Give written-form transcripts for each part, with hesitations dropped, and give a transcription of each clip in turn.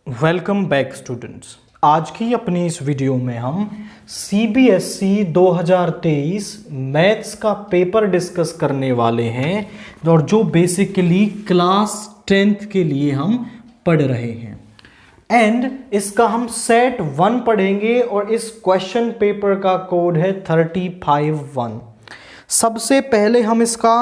Welcome back students. आज की अपनी इस वीडियो में हम CBSE 2023 मैथ्स का पेपर डिस्कस करने वाले हैं और जो बेसिकली क्लास 10th के लिए हम पढ़ रहे हैं एंड इसका हम सेट 1 पढ़ेंगे और इस क्वेश्चन पेपर का कोड है 351। सबसे पहले हम इसका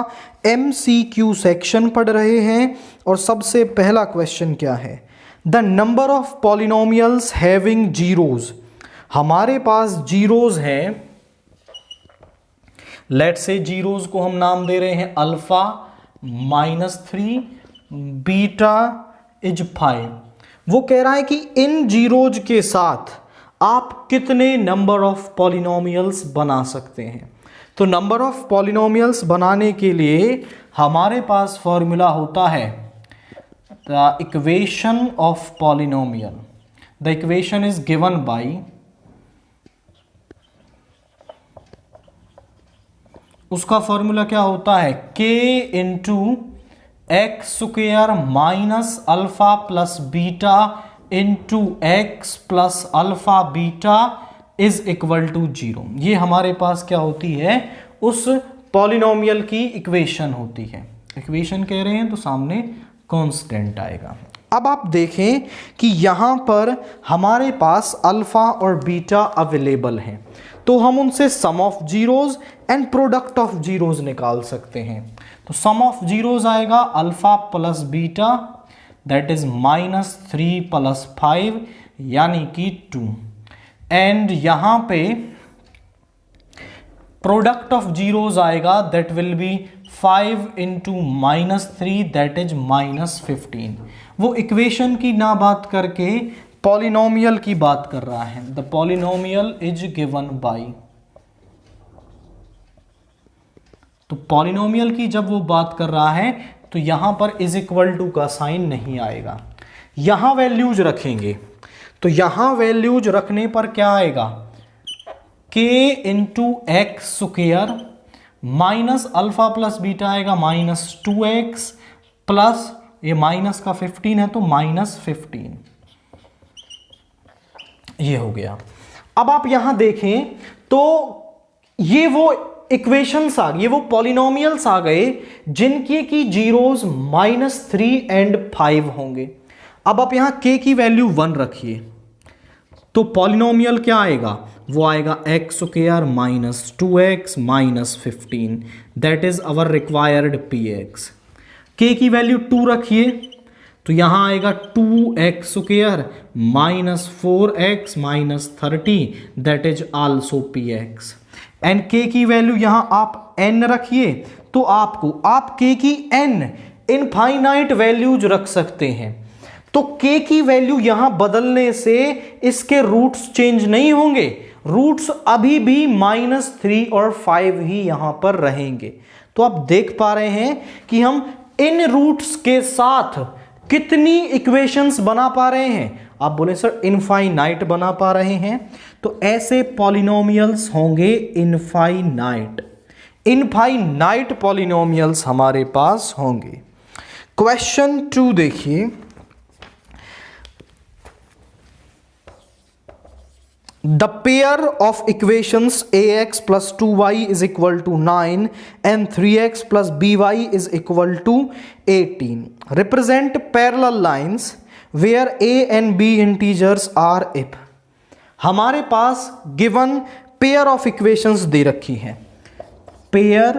MCQ सेक्शन पढ़ रहे हैं और सबसे पहला क्वेश्चन क्या है, the number of polynomials having zeros. हमारे पास जीरोज हैं, लेट से जीरोज को हम नाम दे रहे हैं अल्फा -3 बीटा इज 5। वो कह रहा है कि इन जीरोज के साथ आप कितने नंबर ऑफ पॉलिनोमियल्स बना सकते हैं। तो नंबर ऑफ पॉलिनोमियल्स बनाने के लिए हमारे पास फॉर्मूला होता है the equation of polynomial. The equation is given by उसका फॉर्मूला क्या होता है, k into x square minus alpha plus beta into x plus alpha beta is equal to 0। ये हमारे पास क्या होती है, उस पॉलिनोमियल की इक्वेशन होती है। इक्वेशन कह रहे हैं तो सामने कांस्टेंट आएगा। अब आप देखें कि यहां पर हमारे पास अल्फा और बीटा अवेलेबल हैं, तो हम उनसे sum of zeros and product of zeros निकाल सकते हैं। तो सम ऑफ जीरोज आएगा alpha plus beta that is -3 plus 5 यानी कि 2 एंड यहां पे प्रोडक्ट ऑफ जीरोज आएगा that will be 5 into -3 that is -15। वो इक्वेशन की ना बात करके पॉलिनोमियल की बात कर रहा है। The polynomial is given bye, तो पॉलिनोमियल की जब वो बात कर रहा है तो यहां पर इज इक्वल टू का साइन नहीं आएगा, यहां वैल्यूज रखेंगे। तो यहां वैल्यूज रखने पर क्या आएगा, k into x square minus alpha plus beta आएगा -2x प्लस ये माइनस का 15 है तो -15, ये हो गया। अब आप यहां देखें तो ये वो इक्वेशंस आ गए, वो पॉलिनोमियल्स आ गए जिनके की जीरोज -3 एंड 5 होंगे। अब आप यहां k की वैल्यू 1 रखिए तो पॉलिनोमियल क्या आएगा, वो आएगा x square -2x -15 that is our required px। k की वैल्यू 2 रखिए तो यहां आएगा 2x square -4x -30 that is also px and k की वैल्यू यहां आप n रखिए तो आप k की n इनफाइनाइट वैल्यूज रख सकते हैं। तो k की वैल्यू यहां बदलने से इसके रूट्स चेंज नहीं होंगे, रूट्स अभी भी -3 और 5 ही यहां पर रहेंगे। तो आप देख पा रहे हैं कि हम इन रूट्स के साथ कितनी इक्वेशंस बना पा रहे हैं। आप बोले सर इनफाइनाइट बना पा रहे हैं, तो ऐसे पॉलिनोमियल्स होंगे इनफाइनाइट पॉलिनोमियल्स हमारे पास होंगे। क्वेश्चन 2 देखिए, the pair of equations ax plus 2y is equal to 9 and 3x plus by is equal to 18 represent parallel lines where a and b integers are if। हमारे पास given pair of equations दे रखी है, pair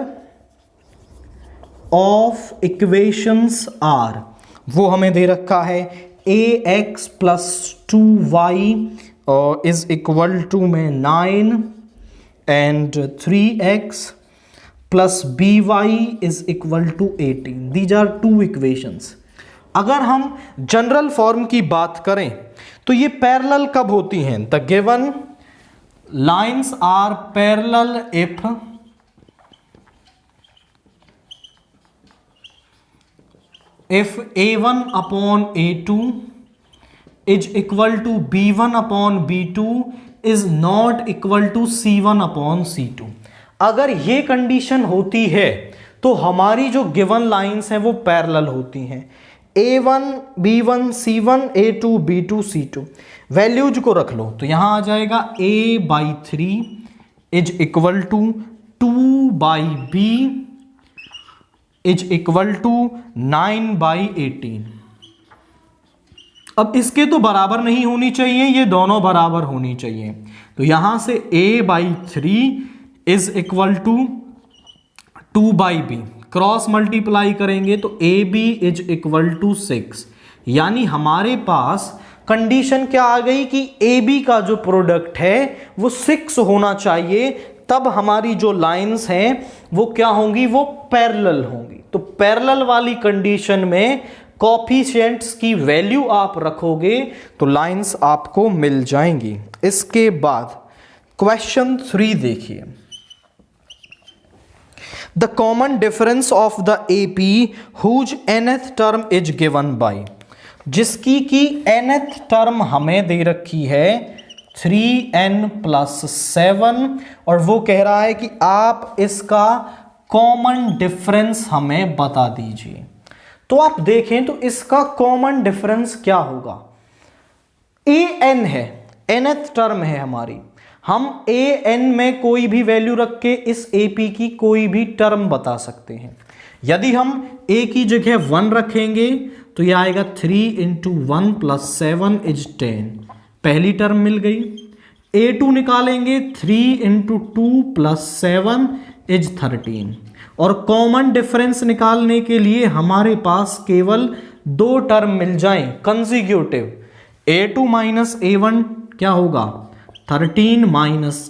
of equations are वो हमें दे रखा है ax plus 2y is equal to में 9 and 3x plus by is equal to 18। These are two equations। अगर हम जनरल फॉर्म की बात करें तो ये पैरेलल कब होती हैं, the given lines are parallel if a1 upon a2 is equal to b1 upon b2 is not equal to c1 upon c2। अगर ये कंडीशन होती है तो हमारी जो गिवन लाइंस हैं वो पैरेलल होती हैं। A1 B1 C1 A2 B2 C2 values को रख लो तो यहां आ जाएगा A/3 is equal to 2/B is equal to 9/18। अब इसके तो बराबर नहीं होनी चाहिए, ये दोनों बराबर होनी चाहिए। तो यहां से A/3 is equal to 2/B, cross multiply करेंगे तो AB इज इक्वल टू 6। यानी हमारे पास कंडीशन क्या आ गई कि AB का जो प्रोडक्ट है वो 6 होना चाहिए, तब हमारी जो लाइंस हैं वो क्या होंगी, वो पैरेलल होंगी। तो पैरेलल वाली कंडीशन में कोफिशिएंट्स की वैल्यू आप रखोगे तो लाइंस आपको मिल जाएंगी। इसके बाद क्वेश्चन 3 देखिए, the common difference of the AP whose nth term is given by, जिसकी की nth टर्म हमें दे रखी है 3n+7 और वो कह रहा है कि आप इसका कॉमन डिफरेंस हमें बता दीजिए। तो आप देखें तो इसका कॉमन डिफरेंस क्या होगा, an है, nth टर्म है हमारी, हम an में कोई भी वैल्यू रख के इस AP की कोई भी टर्म बता सकते हैं। यदि हम a की जगह 1 रखेंगे तो यह आएगा 3 × 1 + 7 इज 10, पहली टर्म मिल गई। A2 निकालेंगे 3 × 2 + 7 इज 13। और कॉमन डिफरेंस निकालने के लिए हमारे पास केवल 2 टर्म मिल जाएं कंसेक्यूटिव। A2 - A1 क्या होगा, 13 -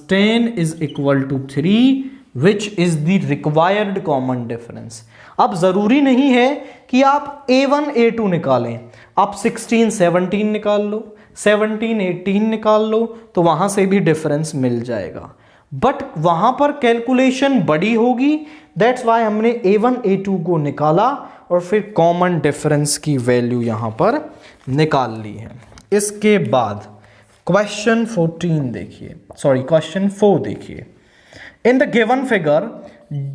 10 is equal to 3 which is the required common difference. अब जरूरी नहीं है कि आप A1 A2 निकालें, आप 16 17 निकाल लो, 17 18 निकाल लो, तो वहां से भी डिफरेंस मिल जाएगा। बट वहां पर कैलकुलेशन बड़ी होगी, दैट्स वाई हमने A1 A2 को निकाला और फिर कॉमन डिफरेंस की वैल्यू यहां पर निकाल ली है। इसके बाद क्वेश्चन 14 देखिए, सॉरी क्वेश्चन 4 देखिए, in the given figure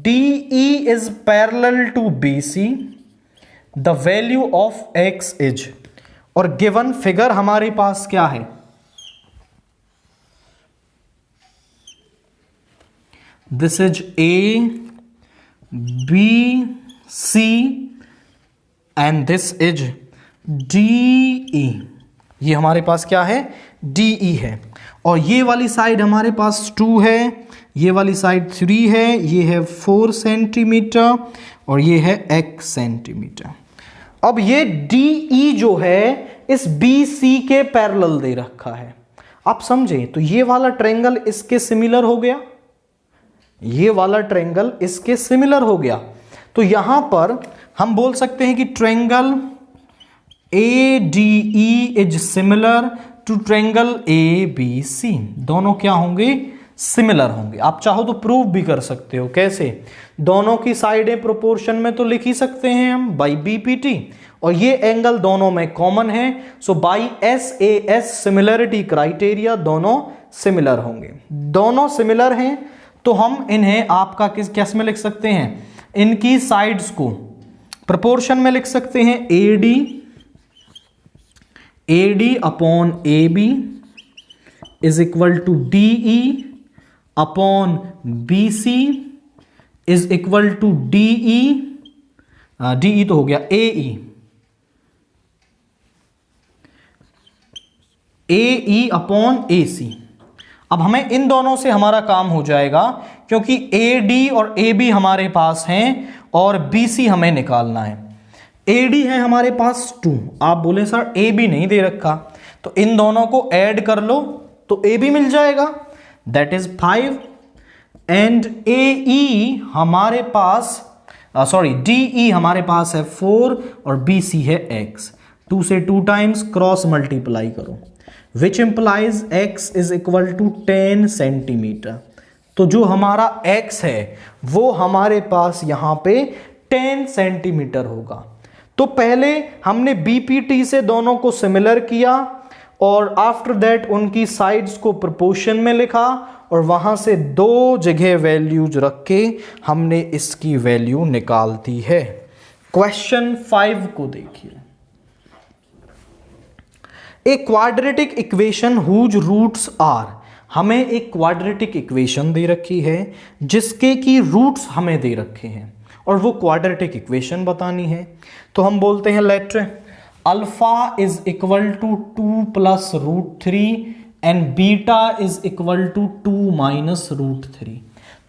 DE is parallel to BC, the value of X is, और गिवन फिगर हमारे पास क्या है, this is A B C and this is DE, ये हमारे पास क्या है, DE है। और ये वाली साइड हमारे पास 2 है, ये वाली साइड 3 है, ये है 4 सेंटीमीटर और ये है x सेंटीमीटर। अब ये DE जो है इस BC के पैरेलल दे रखा है। आप समझें तो ये वाला ट्रायंगल इसके सिमिलर हो गया, ये वाला ट्रायंगल इसके सिमिलर हो गया। तो यहां पर हम बोल सकते हैं कि triangle ADE is similar to triangle ABC, दोनों क्या होंगे, सिमिलर होंगे। आप चाहो तो प्रूव भी कर सकते हो, कैसे, दोनों की साइडें प्रोपोर्शन में तो लिख ही सकते हैं हम बाई BPT, और ये एंगल दोनों में कॉमन है, so by SAS similarity criteria दोनों सिमिलर होंगे। दोनों सिमिलर हैं तो हम इन्हें आपका किस में लिख सकते हैं, इनकी साइड्स को प्रोपोर्शन में लिख सकते हैं, AD upon AB is equal to DE upon BC is equal to DE तो हो गया AE अपॉन AC। अब हमें इन दोनों से हमारा काम हो जाएगा, क्योंकि AD और AB हमारे पास हैं और BC हमें निकालना है। AD है हमारे पास 2, आप बोले सर AB नहीं दे रखा, तो इन दोनों को ऐड कर लो तो AB मिल जाएगा, दैट इज 5 एंड AE हमारे पास DE हमारे पास है 4 और BC है x। 2 से 2 टाइम्स क्रॉस मल्टीप्लाई करो, which implies x is equal to 10 centimetre. तो जो हमारा x है वो हमारे पास यहां पे 10 सेंटीमीटर होगा। तो पहले हमने BPT से दोनों को सिमिलर किया और आफ्टर दैट उनकी साइड्स को प्रोपोर्शन में लिखा और वहां से 2 जगह वैल्यूज रख के हमने इसकी वैल्यू निकाल दी है। क्वेश्चन 5 को देखिए, a quadratic equation whose roots are, हमें एक क्वाड्रेटिक इक्वेशन दे रखी है जिसके की रूट्स हमें दे रखे हैं और वो क्वाड्रेटिक इक्वेशन बतानी है। तो हम बोलते हैं let alpha is equal to 2 plus root 3 and beta is equal to 2 minus root 3।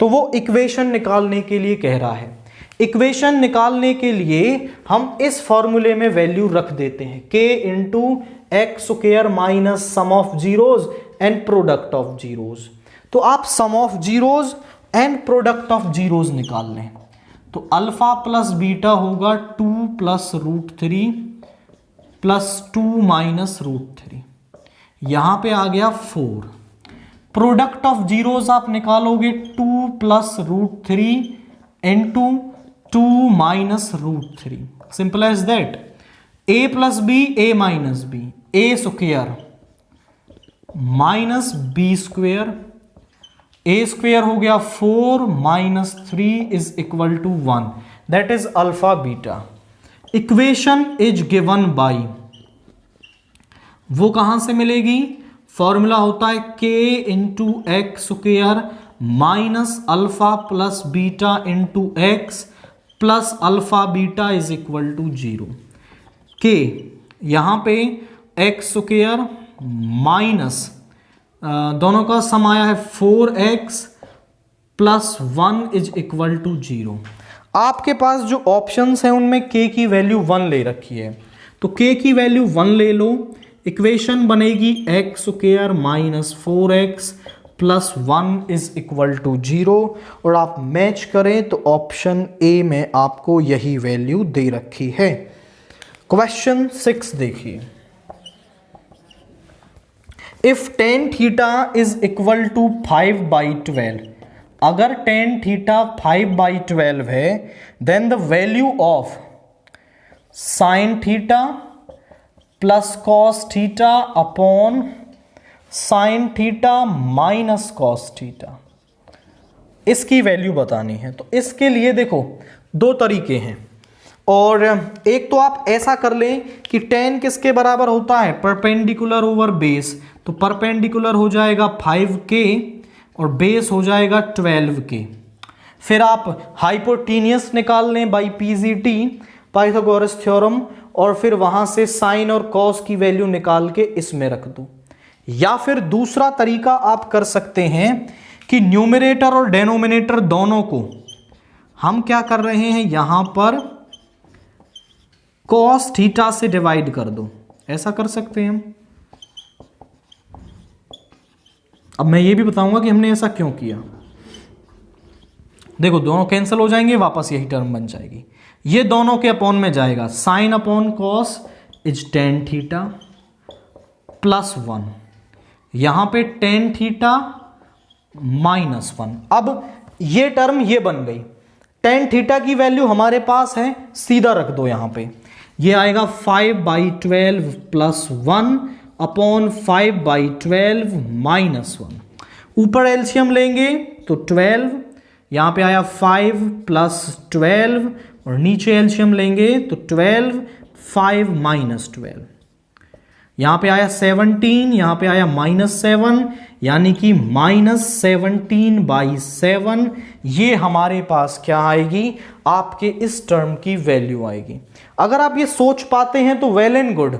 तो वो इक्वेशन निकालने के लिए कह रहा है। इक्वेशन निकालने के लिए हम इस फॉर्मूले में वैल्यू रख देते हैं k into x square minus sum of zeros and product of zeros. तो आप sum of zeros and product of zeros निकाल लें। तो अल्फा प्लस बीटा होगा 2 plus root 3 plus 2 minus root 3, यहां पे आ गया 4। प्रोडक्ट ऑफ जीरोज आप निकालोगे 2 plus root 3 into 2 minus root 3, simple as that. a plus b a minus b, a square minus b square, a square हो गया 4 minus 3 is equal to 1, that is alpha beta. Equation is given by, वो कहां से मिलेगी? Formula होता है k into x square minus alpha plus beta into x plus alpha beta is equal to 0। k यहां पे एक्स स्क्वेयर माइनस दोनों का सम आया है 4x plus 1 is equal to 0। आपके पास जो ऑप्शंस हैं उनमें k की वैल्यू 1 ले रखी है, तो k की वैल्यू 1 ले लो। इक्वेशन बनेगी x square minus 4x plus 1 is equal to 0 और आप मैच करें तो ऑप्शन ए में आपको यही वैल्यू दे रखी है। क्वेश्चन 6 देखिए, if tan theta is equal to 5/12, अगर tan थीटा 5/12 है then the value of sin theta plus cos theta upon sine theta minus cos theta, इसकी वैल्यू बतानी है। तो इसके लिए देखो दो तरीके हैं, और एक तो आप ऐसा कर लें कि tan किसके बराबर होता है? परपेंडिकुलर ओवर बेस, तो परपेंडिकुलर हो जाएगा 5k और बेस हो जाएगा 12k। फिर आप हाइपोटेनियस निकाल लें बाई PGT, पाइथागोरस थ्योरम, और फिर वहां से साइन और कॉस की वैल्यू निकाल के इसमें रख दो। या फिर दूसरा तरीका आप कर सकते हैं कि न्यूमरेटर और डेनोमिनेटर दोनों को हम क्या कर रहे हैं, यहां पर कॉस थीटा से डिवाइड कर दो, ऐसा कर सकते हैं हम। अब मैं ये भी बताऊंगा कि हमने ऐसा क्यों किया। देखो दोनों कैंसिल हो जाएंगे, वापस यही टर्म बन जाएगी, ये दोनों के अपॉन में जाएगा, sine upon cos is tan theta plus 1, यहां पे tan थीटा माइनस 1। अब ये टर्म ये बन गई, tan थीटा की वैल्यू हमारे पास है, सीधा रख दो यहां पे, ये आएगा 5/12 प्लस 1 अपॉन 5/12 माइनस 1। ऊपर एलसीएम लेंगे तो 12, यहां पे आया 5 प्लस 12, और नीचे एलसीएम लेंगे तो 12 5 माइनस 12, यहां पे आया 17, यहां पे आया -7, यानी कि -17/7। ये हमारे पास क्या आएगी? आपके इस टर्म की वैल्यू आएगी। अगर आप ये सोच पाते हैं तो वेल एंड गुड,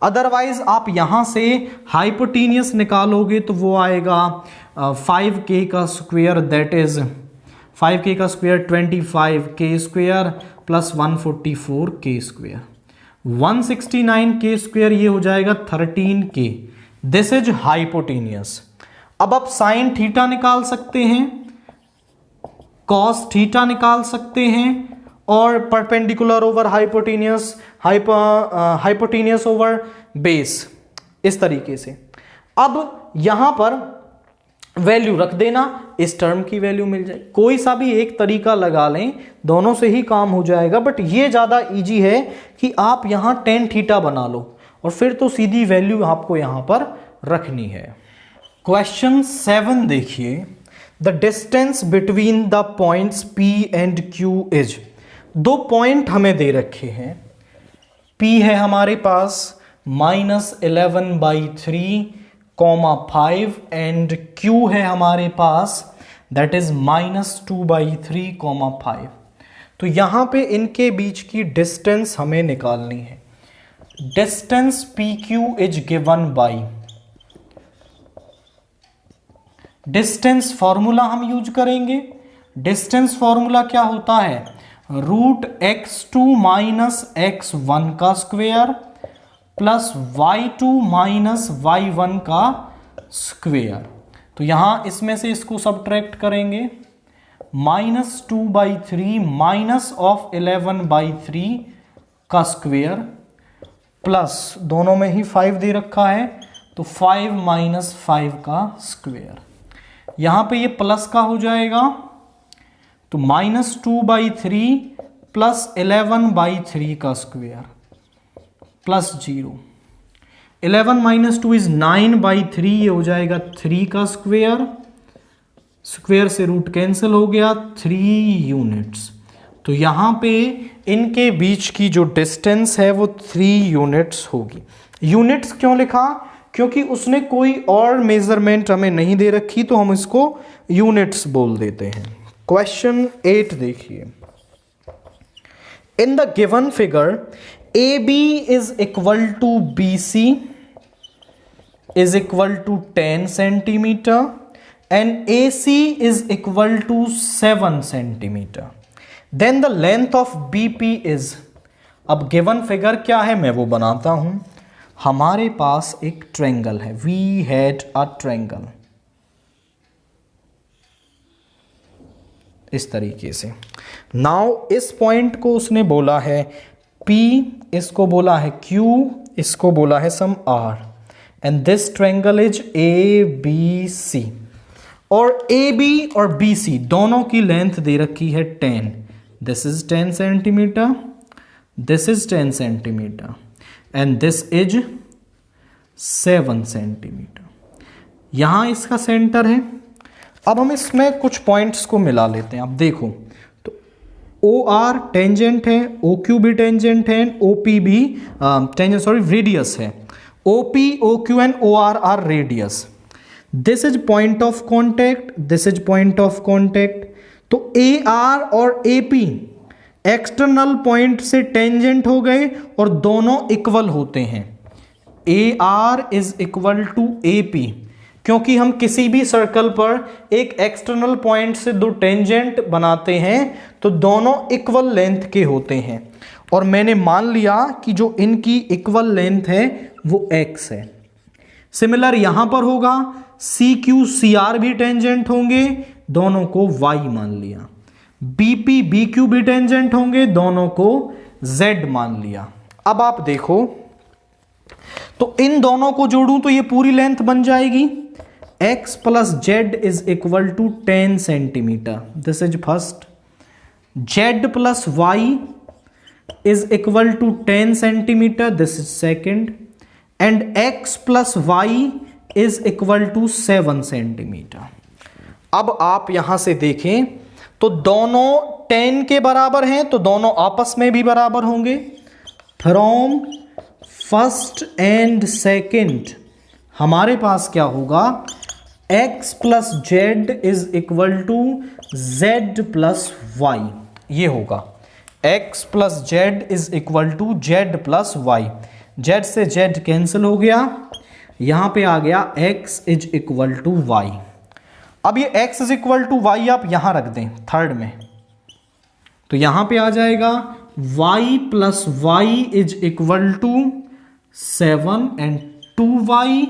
अदरवाइज आप यहां से हाइपोटेनियस निकालोगे तो वो आएगा 5k का स्क्वायर, दैट इज 5k का square 25k square plus 144k square, 169k square, ये हो जाएगा 13k। This is hypotenuse. अब आप साइन थीटा निकाल सकते हैं, कॉस थीटा निकाल सकते हैं, और perpendicular over hypotenuse, hypotenuse over base, इस तरीके से। अब यहां पर वैल्यू रख देना, इस टर्म की वैल्यू मिल जाए। कोई सा भी एक तरीका लगा लें, दोनों से ही काम हो जाएगा, बट ये ज़्यादा इजी है कि आप यहाँ tan थीटा बना लो और फिर तो सीधी वैल्यू आपको यहाँ पर रखनी है। क्वेश्चन 7 देखिए, the distance between the points P and Q is. दो पॉइंट हमें दे रखे हैं, P है हमारे पास, -11/3, 5 एंड Q है हमारे पास दैट इज -2/3, 5। तो यहां पे इनके बीच की डिस्टेंस हमें निकालनी है। Distance PQ is given by, distance formula हम यूज करेंगे। डिस्टेंस फॉर्मूला क्या होता है? √x2 - x1 का स्क्वायर प्लस y2 - y1 का स्क्वायर। तो यहां इसमें से इसको सब्ट्रैक्ट करेंगे, -2/3 -11/3 का स्क्वायर प्लस दोनों में ही 5 दे रखा है तो 5 - 5 का स्क्वायर। यहां पे ये प्लस का हो जाएगा तो -2/3 प्लस 11/3 का स्क्वायर प्लस 0। 11 - 2 इज 9/3, ये हो जाएगा 3 का स्क्वायर, स्क्वायर से रूट कैंसिल हो गया, 3 यूनिट्स। तो यहां पे इनके बीच की जो डिस्टेंस है वो 3 यूनिट्स होगी। यूनिट्स क्यों लिखा? क्योंकि उसने कोई और मेजरमेंट हमें नहीं दे रखी तो हम इसको यूनिट्स बोल देते हैं। क्वेश्चन 8 देखिए। In the given figure AB is equal to BC is equal to 10 centimetre and AC is equal to 7 centimetre, then the length of BP is. अब गिवन फिगर क्या है मैं वो बनाता हूं। हमारे पास एक ट्रायंगल है, वी हैड अ ट्रायंगल इस तरीके से। नाउ इस पॉइंट को उसने बोला है P, इसको बोला है Q, इसको बोला है सम R and this triangle is ABC। और AB और BC दोनों की लेंथ दे रखी है 10, this is 10 centimetre, this is 10 centimetre and this is 7 centimetre. यहां इसका सेंटर है। अब हम इसमें कुछ पॉइंट्स को मिला लेते हैं। अब देखो तो OR टेंजेंट है, OQ भी टेंजेंट है, OP भी टेंजेंट सॉरी रेडियस है। OP, OQ and OR are radius. This is point of contact, this is point of contact. तो AR और AP एक्सटर्नल पॉइंट से टेंजेंट हो गए और दोनों इक्वल होते हैं। AR is equal to AP, क्योंकि हम किसी भी सर्कल पर एक एक्सटर्नल पॉइंट से दो टेंजेंट बनाते हैं तो दोनों इक्वल लेंथ के होते हैं। और मैंने मान लिया कि जो इनकी इक्वल लेंथ है वो x है। सिमिलर यहां पर होगा, CQ CR भी टेंजेंट होंगे, दोनों को y मान लिया। BP BQ भी टेंजेंट होंगे, दोनों को z मान लिया। अब आप देखो तो इन दोनों को जोड़ूं तो ये पूरी लेंथ बन जाएगी। x plus z is equal to 10 centimetre, this is first. z plus y is equal to 10 centimetre, this is second. And x plus y is equal to 7 centimetre. अब आप यहां से देखें तो दोनों 10 के बराबर हैं तो दोनों आपस में भी बराबर होंगे। फ्रॉम फर्स्ट एंड सेकेंड हमारे पास क्या होगा, x plus Z is equal to Z plus Y. ये होगा x plus Z is equal to Z plus Y. Z से जेड कैंसिल हो गया, यहां पे आ गया x is equal to Y. अब ये x is equal to Y आप यहां रख दें थर्ड में, तो यहां पे आ जाएगा y plus y is equal to 7 and 2y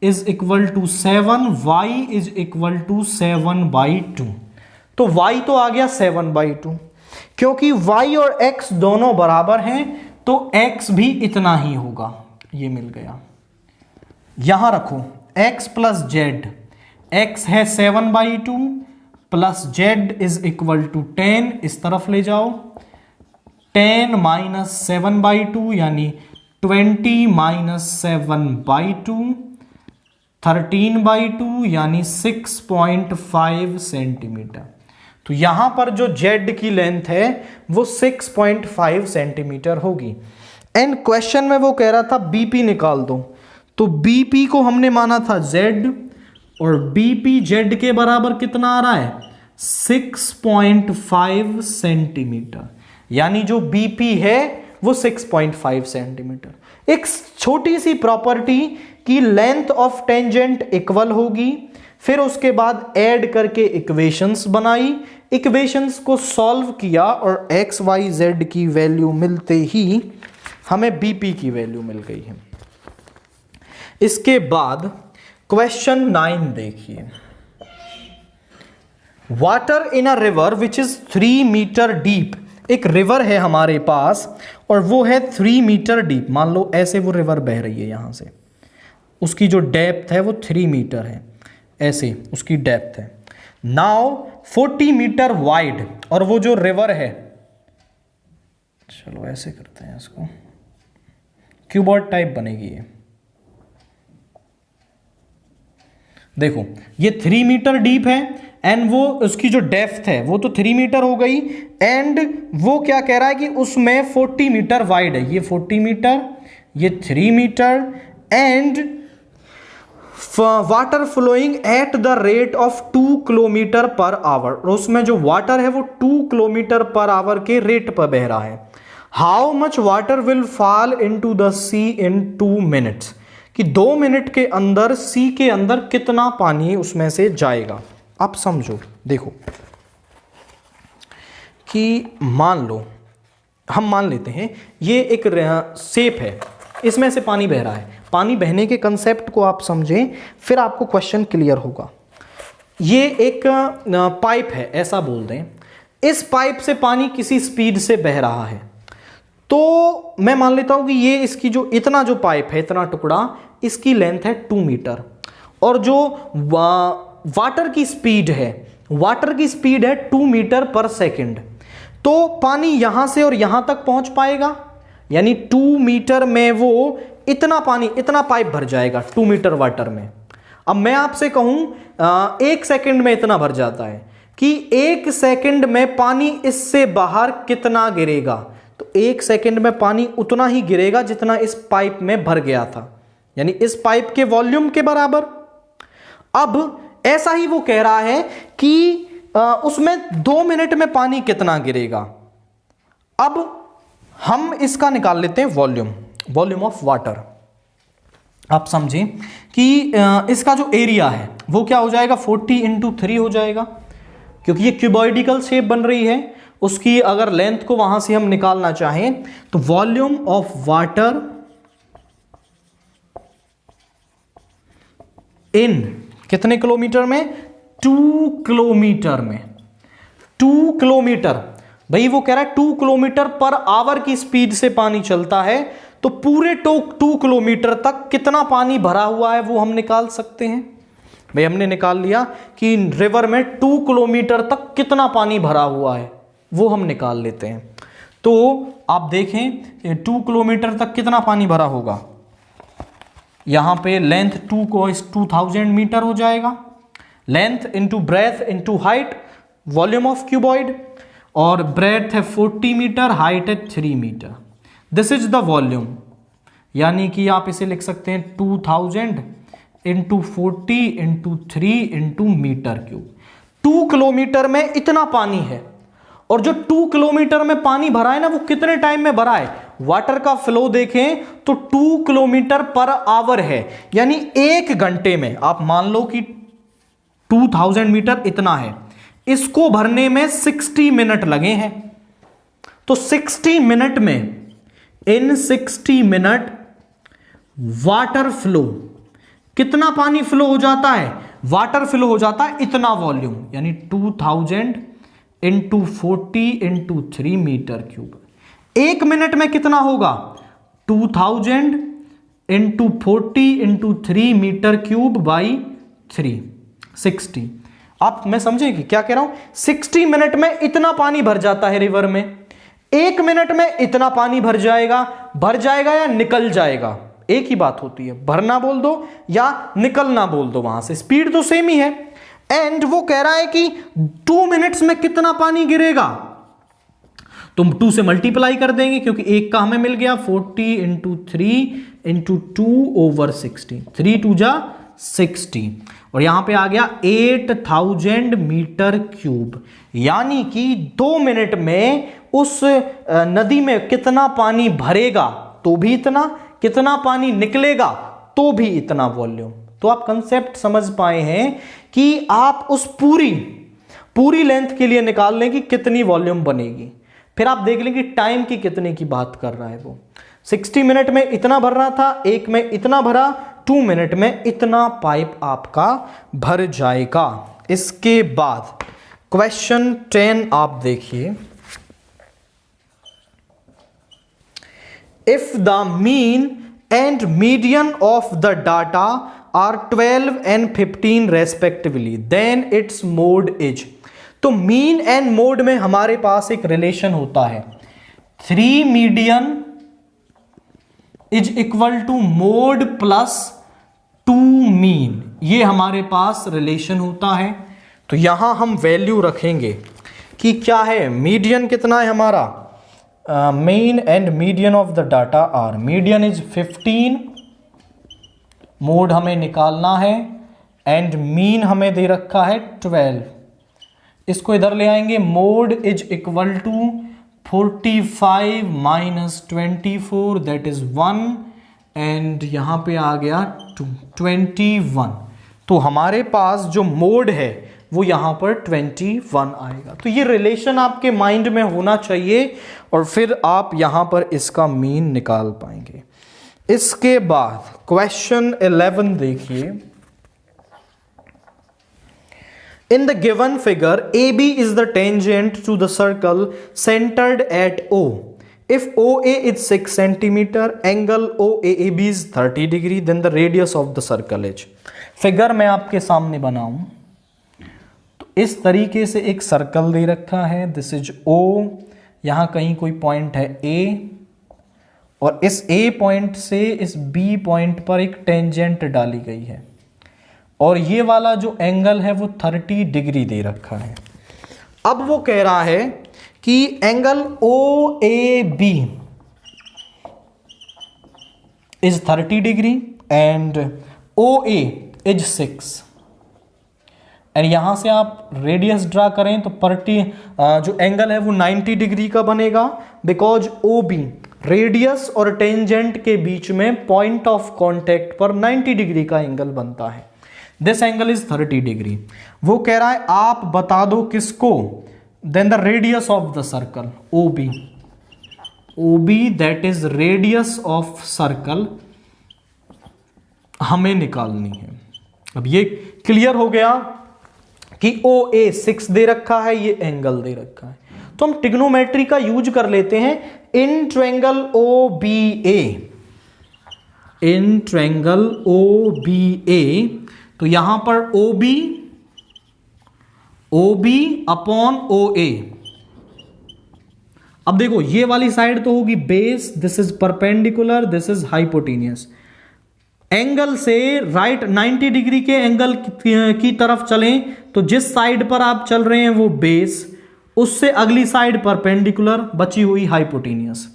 is equal to 7, y is equal to 7/2। तो y तो आ गया 7/2। क्योंकि y और x दोनों बराबर हैं तो x भी इतना ही होगा, ये मिल गया। यहां रखो x प्लस जेड, x है 7/2 plus Z is equal to 10, इस तरफ ले जाओ। 10 माइनस 7/2 यानी 20 माइनस 7/2, 13/2 यानी 6.5 सेंटीमीटर। तो यहां पर जो z की लेंथ है वो 6.5 सेंटीमीटर होगी। एंड क्वेश्चन में वो कह रहा था बीपी निकाल दो, तो बीपी को हमने माना था जेड, और बीपी जेड के बराबर कितना आ रहा है 6.5 सेंटीमीटर, यानी जो बीपी है वो 6.5 सेंटीमीटर। एक छोटी सी प्रॉपर्टी की लेंथ ऑफ टेंजेंट इक्वल होगी, फिर उसके बाद ऐड करके इक्वेशंस बनाई, इक्वेशंस को सॉल्व किया और एक्स वाई जेड की वैल्यू मिलते ही हमें बीपी की वैल्यू मिल गई है। इसके बाद क्वेश्चन 9 देखिए, water in a river which is 3 metre deep. एक रिवर है हमारे पास और वो है 3 मीटर डीप। मान लो ऐसे वो रिवर बह रही है, यहां से उसकी जो डेप्थ है वो 3 मीटर है, ऐसे उसकी डेप्थ है। नाउ 40 मीटर वाइड, और वो जो रिवर है, चलो ऐसे करते हैं इसको, क्यूबॉइड टाइप बनेगी ये। देखो ये 3 मीटर डीप है एंड वो उसकी जो डेप्थ है वो तो 3 मीटर हो गई, एंड वो क्या कह रहा है कि उसमें 40 मीटर वाइड है। ये 40 मीटर, ये 3 metre, and water flowing at the rate of 2 kilometre per hour. और उसमें जो वाटर है वो 2 किलोमीटर पर आवर के रेट पर बह रहा है। How much water will fall into the sea in 2 minutes, कि 2 मिनट के अंदर सी के अंदर कितना पानी उसमें से जाएगा। आप समझो, देखो कि मान लो, हम मान लेते हैं ये एक सेप है, इसमें से पानी बह रहा है। पानी बहने के कंसेप्ट को आप समझें, फिर आपको क्वेश्चन क्लियर होगा। ये एक पाइप है, ऐसा बोल दें, इस पाइप से पानी किसी स्पीड से बह रहा है, तो मैं मान लेता हूं कि ये इसकी जो इतना जो पाइप है, इतना टुकड़ा, इसकी लेंथ है 2 मीटर, और जो वाटर की स्पीड है, वाटर की स्पीड है 2 मीटर पर सेकंड। तो पानी यहां से और यहां तक पहुंच पाएगा, यानी 2 मीटर में वो इतना पानी, इतना पाइप भर जाएगा 2 मीटर वाटर में। अब मैं आपसे कहूं 1 सेकंड में इतना भर जाता है, कि 1 सेकंड में पानी इससे बाहर कितना गिरेगा, तो 1 सेकंड में पानी उतना ही गिरेगा जितना इस पाइप में भर गया था, यानी इस पाइप के वॉल्यूम के बराबर। अब ऐसा ही वो कह रहा है कि उसमें 2 मिनट में पानी कितना गिरेगा। अब हम इसका निकाल लेते हैं वॉल्यूम, वॉल्यूम ऑफ वाटर। आप समझें कि इसका जो एरिया है वो क्या हो जाएगा, 40 इंटू 3 हो जाएगा, क्योंकि ये क्यूबॉइडिकल शेप बन रही है। उसकी अगर लेंथ को वहां से हम निकालना चाहें तो वॉल्यूम ऑफ वाटर इन कितने किलोमीटर में, 2 किलोमीटर में। 2 किलोमीटर, भाई वो कह रहा है 2 किलोमीटर पर आवर की स्पीड से पानी चलता है, तो पूरे 2 किलोमीटर तक कितना पानी भरा हुआ है वो हम निकाल सकते हैं। भाई हमने निकाल लिया कि रिवर में 2 किलोमीटर तक कितना पानी भरा हुआ है, वो हम निकाल लेते हैं। तो आप देखें 2 किलोमीटर तक कितना पानी भरा होगा, यहां पे लेंथ 2 को 2000 मीटर हो जाएगा, length into breadth into height, volume of cuboid, और ब्रेथ है 40 मीटर, हाइट है 3 metre. This is the volume, यानी कि आप इसे लिख सकते हैं 2000 into 40 into 3 into metre cube. 2 kilometre में इतना पानी है, और जो 2 किलोमीटर में पानी भरा है ना, वो कितने टाइम में भरा है, वाटर का फ्लो देखें तो 2 किलोमीटर पर आवर है, यानी 1 घंटे में। आप मान लो कि 2000 मीटर इतना है, इसको भरने में 60 मिनट लगे हैं, तो 60 मिनट में, इन 60 मिनट वाटर फ्लो, कितना पानी फ्लो हो जाता है, वाटर फ्लो हो जाता है इतना वॉल्यूम, यानी 2000 into 40 into 3 metre cube. 1 minute में कितना होगा, 2000 into 40 into 3 metre cube by 3, 60। आप मैं समझे कि क्या कह रहा हूं, 60 मिनट में इतना पानी भर जाता है रिवर में। 1 मिनट में इतना पानी भर जाएगा या निकल जाएगा, एक ही बात होती है, भरना बोल दो या निकलना बोल दो, वहां से स्पीड तो सेम ही है। एंड वो कह रहा है कि 2 मिनट्स में कितना पानी गिरेगा, तुम 2 से मल्टीप्लाई कर देंगे क्योंकि 1 का हमें मिल गया 40 इंटू 3 इंटू 2/60, 3 2 जा 60 और यहां पे आ गया 8000 मीटर क्यूब। यानी कि 2 मिनट में उस नदी में कितना पानी भरेगा तो भी इतना, कितना पानी निकलेगा तो भी इतना वॉल्यूम। तो आप कंसेप्ट समझ पाए हैं कि आप उस पूरी लेंथ के लिए निकाल लें कि कितनी वॉल्यूम बनेगी। फिर आप देख लें कि टाइम की कितने की बात कर रहा है वो। 60 मिनट में इतना भर रहा था, 1 में इतना भरा, 2 मिनट में इतना पाइप आपका भर जाएगा। इसके बाद क्वेश्चन 10 आप देखिए, if the mean and median of the data are 12 and 15 respectively then its mode is. तो मीन एंड मोड में हमारे पास एक रिलेशन होता है, 3 median is equal to mode plus 2 mean, ये हमारे पास रिलेशन होता है। तो यहां हम वैल्यू रखेंगे कि क्या है, मीडियन कितना है हमारा, mean and median of the data are, median is 15, mode हमें निकालना है एंड मीन हमें दे रखा है 12। इसको इधर ले आएंगे, mode is equal to 45 minus 24 that is 1 and यहां पे आ गया 21। तो हमारे पास जो मोड है वो यहां पर 21 आएगा। तो ये रिलेशन आपके माइंड में होना चाहिए और फिर आप यहां पर इसका मीन निकाल पाएंगे। इसके बाद क्वेश्चन 11 देखिए, in the given figure AB is the tangent to the circle centered at O. If OA is 6 centimeter, angle OAB is 30 degree, then the radius of the circle is। Figure मैं आपके सामने बनाऊं तो इस तरीके से एक सर्कल दे रखा है, दिस इज O, यहां कहीं कोई पॉइंट है A और इस A पॉइंट से इस B पॉइंट पर एक टेंजेंट डाली गई है और ये वाला जो एंगल है वो 30 डिग्री दे रखा है। अब वो कह रहा है कि angle OAB is 30 degree and OA is 6 and यहां से आप रेडियस ड्रा करें तो जो एंगल है वो 90 डिग्री का बनेगा, बिकॉज OB रेडियस और टेंजेंट के बीच में पॉइंट ऑफ कांटेक्ट पर 90 डिग्री का एंगल बनता है। This angle is 30 degree. वो कह रहा है आप बता दो किसको, then the radius of the circle OB that is radius of circle हमें निकालनी है। अब ये क्लियर हो गया कि OA 6 दे रखा है, ये एंगल दे रखा है। तो हम ट्रिग्नोमेट्री का यूज कर लेते हैं in triangle OBA, in triangle OBA। तो यहां पर OB अपॉन OA। अब देखो ये वाली साइड तो होगी base, this is perpendicular, this is hypotenuse. Angle से राइट 90 डिग्री के एंगल की तरफ चलें तो जिस साइड पर आप चल रहे हैं वो बेस, उससे अगली साइड परपेंडिकुलर, बची हुई हाइपोटेनियस।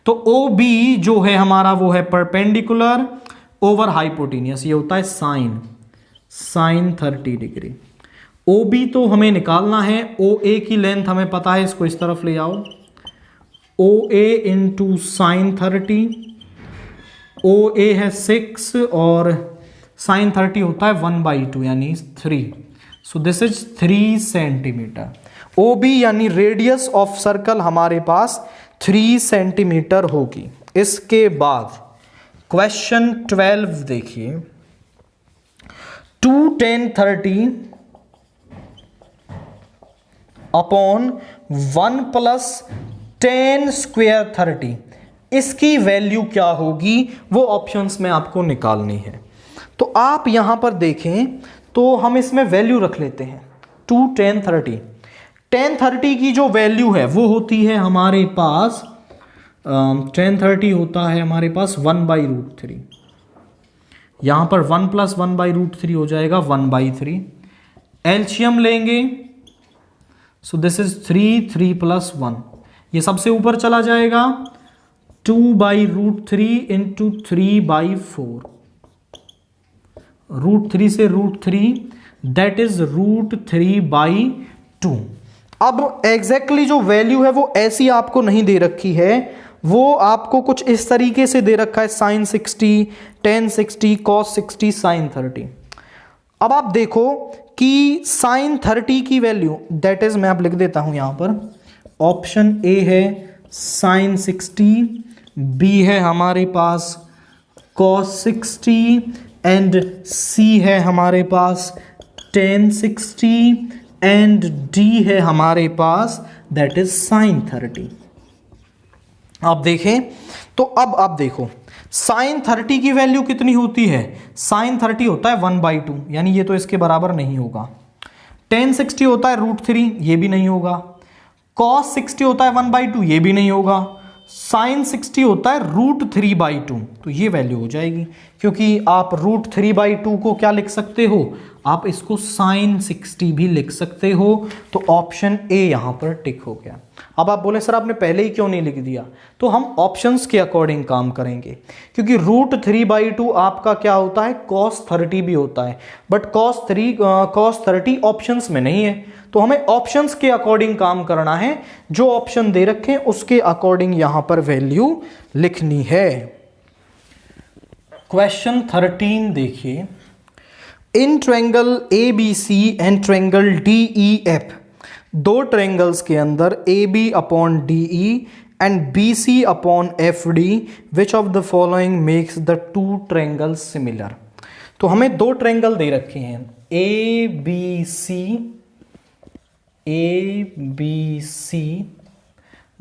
तो OB जो है हमारा वो है परपेंडिकुलर ओवर हाइपोटेनियस, ये होता है साइन 30 डिग्री। OB तो हमें निकालना है, OA की लेंथ हमें पता है, इसको इस तरफ ले आओ, OA इंटू साइन 30, OA है 6 और साइन 30 होता है 1/2 यानी 3, so this is 3 centimetre. OB यानी रेडियस ऑफ सर्कल हमारे पास 3 सेंटीमीटर होगी। इसके बाद क्वेश्चन 12 देखिए, 2 10 30 अपॉन 1 प्लस 10 स्क्वायर 30, इसकी वैल्यू क्या होगी वो ऑप्शंस में आपको निकालनी है। तो आप यहां पर देखें तो हम इसमें वैल्यू रख लेते हैं 2 10 30। 10 30 की जो वैल्यू है वो होती है हमारे पास 10 30 होता है हमारे पास 1/√3। यहां पर 1 प्लस 1/√3 हो जाएगा 1/3। एलसीएम लेंगे, सो दिस इज 3 3 प्लस 1, ये सबसे ऊपर चला जाएगा 2/√3 इंटू 3/4, √3 से √3 दैट इज √3/2। अब एग्जैक्टली जो वैल्यू है वो ऐसी आपको नहीं दे रखी है, वो आपको कुछ इस तरीके से दे रखा है, sin 60, tan 60, cos 60, sin 30। अब आप देखो कि sin 30 की वैल्यू दैट इज, मैं आप लिख देता हूं यहां पर, ऑप्शन ए है sin 60, बी है हमारे पास cos 60 एंड सी है हमारे पास tan 60 एंड डी है हमारे पास दैट इज sin 30। आप देखें तो अब आप देखो sin 30 की वैल्यू कितनी होती है, sin 30 होता है 1/2, यानी ये तो इसके बराबर नहीं होगा। tan 60 होता है √3, ये भी नहीं होगा। cos 60 होता है 1/2, ये भी नहीं होगा। sin 60 होता है √3/2, तो ये वैल्यू हो जाएगी, क्योंकि आप √3/2 को क्या लिख सकते हो, आप इसको sin 60 भी लिख सकते हो। तो ऑप्शन ए यहां पर टिक हो गया। अब आप बोले सर आपने पहले ही क्यों नहीं लिख दिया, तो हम ऑप्शंस के अकॉर्डिंग काम करेंगे, क्योंकि √3/2 आपका क्या होता है, cos 30 भी होता है, बट cos 30 ऑप्शंस में नहीं है, तो हमें ऑप्शंस के अकॉर्डिंग काम करना है। जो ऑप्शन दे रखे हैं उसके अकॉर्डिंग यहां पर वैल्यू लिखनी है। क्वेश्चन 13 देखिए, in triangle ABC and triangle DEF, दो ट्रायंगल्स के अंदर AB/DE and BC/FD, which of the following makes the two triangles similar. तो हमें दो ट्रायंगल दे रखे हैं, ABC,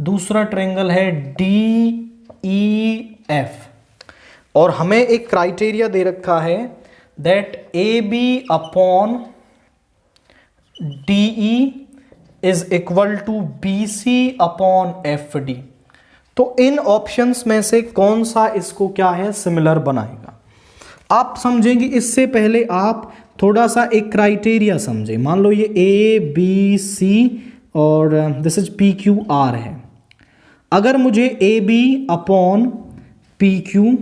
दूसरा ट्रायंगल है DEF, और हमें एक क्राइटेरिया दे रखा है that AB/DE is equal to BC/FD। तो इन ऑप्शंस में से कौन सा इसको क्या है, सिमिलर बनाएगा। आप समझेंगे, इससे पहले आप थोड़ा सा एक क्राइटेरिया समझे। मान लो ये ABC और दिस इज PQR है। अगर मुझे AB/PQ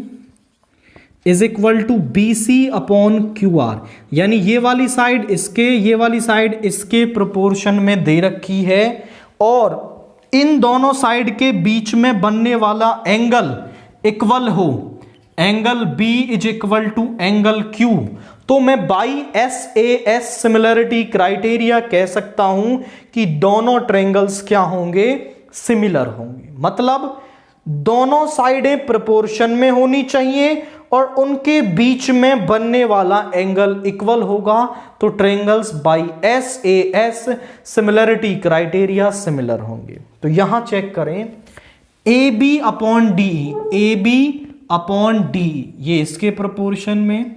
is equal to BC/QR, यानी ये वाली साइड इसके, ये वाली साइड इसके प्रोपोर्शन में दे रखी है, और इन दोनों साइड के बीच में बनने वाला एंगल इक्वल हो, angle B is equal to angle Q, तो मैं बाई SAS सिमिलरिटी क्राइटेरिया कह सकता हूं कि दोनों ट्रायंगल्स क्या होंगे, सिमिलर होंगे। मतलब दोनों साइडें प्रोपोर्शन में होनी चाहिए और उनके बीच में बनने वाला एंगल इक्वल होगा, तो triangles by SAS similarity criteria similar होंगे। तो यहां चेक करें, AB/DE ये इसके प्रोपोर्शन में,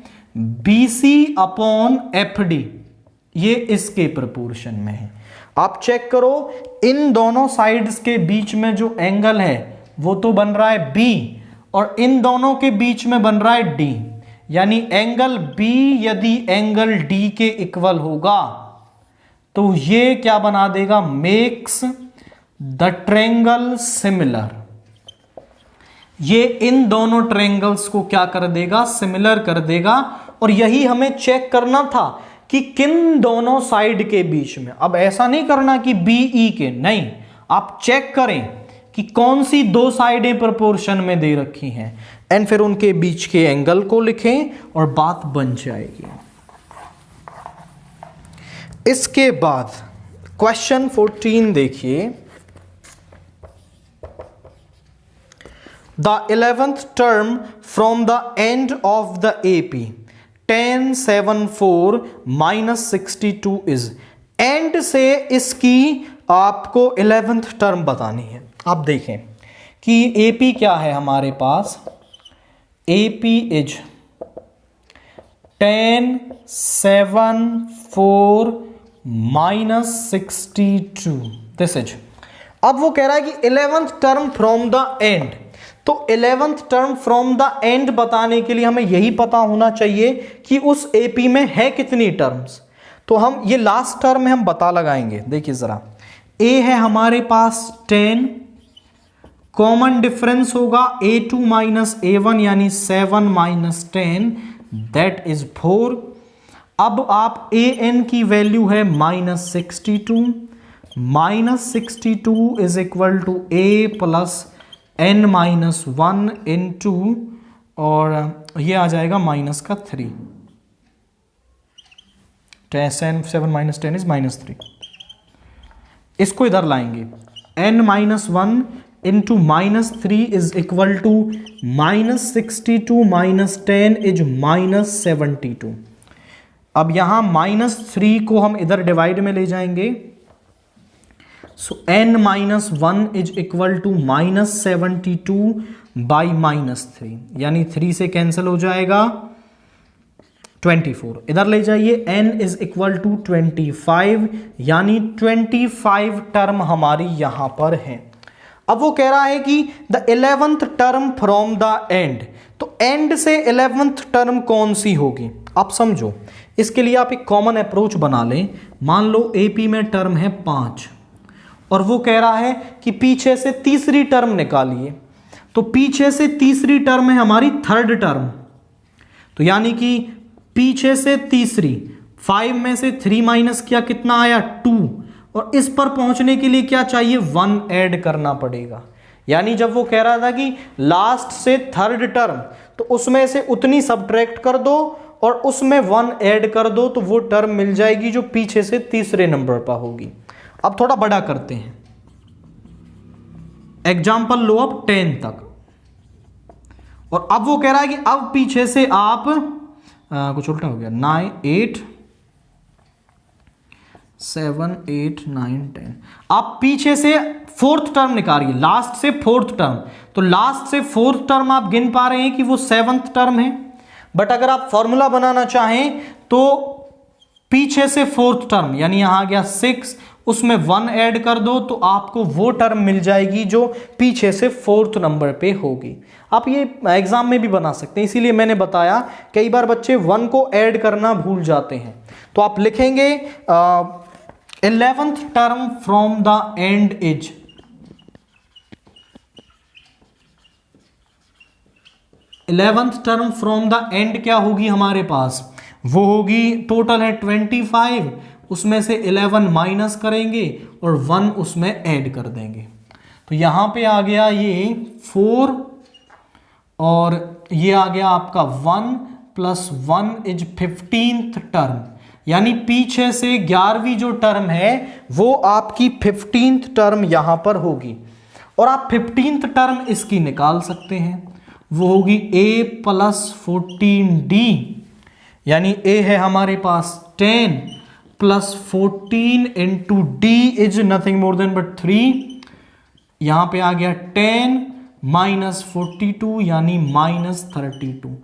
BC/FD ये इसके प्रोपोर्शन में है। आप चेक करो, इन दोनों साइड्स के बीच में जो एंगल है वो तो बन रहा है B, और इन दोनों के बीच में बन रहा है D, यानी एंगल B यदि एंगल D के इक्वल होगा तो ये क्या बना देगा, मेक्स द ट्रायंगल सिमिलर। ये इन दोनों ट्रायंगल्स को क्या कर देगा, सिमिलर कर देगा। और यही हमें चेक करना था कि किन दोनों साइड के बीच में। अब ऐसा नहीं करना कि BE के, नहीं, आप चेक करें कि कौन सी दो साइडें प्रोपोर्शन में दे रखी हैं, एंड फिर उनके बीच के एंगल को लिखें और बात बन जाएगी। इसके बाद क्वेश्चन 14 देखिए, the 11th term from the end of the AP tan 74 - 62 is. And से इसकी आपको 11th टर्म बतानी है। आप देखें कि AP क्या है हमारे पास, AP is tan 74 - 62 this is. अब वो कह रहा है कि 11th term from the end, तो 11th term from the end बताने के लिए हमें यही पता होना चाहिए कि उस AP में है कितनी टर्म्स। तो हम ये लास्ट टर्म में हम पता लगाएंगे। देखिए जरा, A है हमारे पास 10, कॉमन डिफरेंस होगा a2 माइनस a1 यानी 7 माइनस 10 दैट इज 4। अब आप an की वैल्यू है -62, -62 is equal to a plus n minus 1 into, और ये आ जाएगा माइनस का 3, 7 माइनस 10 इज -3। इसको इधर लाएंगे, n minus 1 into -3 is equal to -62 minus 10 is -72। अब यहां -3 को हम इधर डिवाइड में ले जाएंगे, so n minus 1 is equal to -72 by -3, यानी 3 से कैंसिल हो जाएगा 24। इधर ले जाइए, n इज इक्वल टू 25, यानी 25 टर्म हमारी यहां पर है। अब वो कह रहा है कि the 11th term from the end, तो एंड से 11th टर्म कौन सी होगी, आप समझो। इसके लिए आप एक कॉमन अप्रोच बना लें। मान लो AP में टर्म है 5 और वो कह रहा है कि पीछे से तीसरी टर्म निकालिए, तो पीछे से तीसरी टर्म है हमारी थर्ड टर्म, तो यानी कि पीछे से तीसरी, 5 में से 3 माइनस किया, कितना आया 2, और इस पर पहुंचने के लिए क्या चाहिए 1 ऐड करना पड़ेगा। यानी जब वो कह रहा था कि लास्ट से थर्ड टर्म, तो उसमें से उतनी सब्ट्रैक्ट कर दो और उसमें 1 ऐड कर दो, तो वो टर्म मिल जाएगी जो पीछे से तीसरे नंबर पर होगी। अब थोड़ा बड़ा करते हैं, एग्जाम्पल लो अब 10 तक, और अब वो कह रहा है कि अब पीछे से आप कुछ उल्टा हो गया, 9 8 7 8 9 10, आप पीछे से फोर्थ टर्म निकालिए, लास्ट से फोर्थ टर्म, तो लास्ट से फोर्थ टर्म आप गिन पा रहे हैं कि वो 7th टर्म है। बट अगर आप फॉर्मूला बनाना चाहें तो पीछे से फोर्थ टर्म, यानी यहां आ गया 6, उसमें 1 ऐड कर दो, तो आपको वो टर्म मिल जाएगी जो पीछे से फोर्थ नंबर पे होगी। आप ये एग्जाम में भी बना सकते हैं, इसीलिए मैंने बताया, कई बार बच्चे 1 को ऐड करना भूल जाते हैं। तो आप लिखेंगे 11th term from the end is, term from the end क्या होगी हमारे पास, वो होगी, टोटल है 25, उसमें से 11 माइनस करेंगे और 1 उसमें ऐड कर देंगे, तो यहां पे आ गया ये 4, और ये आ गया आपका 1 प्लस 1 इज 15th टर्म, यानी पीछे से 11वीं जो टर्म है वो आपकी 15th टर्म यहां पर होगी। और आप 15th टर्म इसकी निकाल सकते हैं, वो होगी a प्लस 14d, यानी a है हमारे पास 10 plus 14 into d is nothing more than but 3, यहां पे आ गया 10 माइनस 42 यानी -32।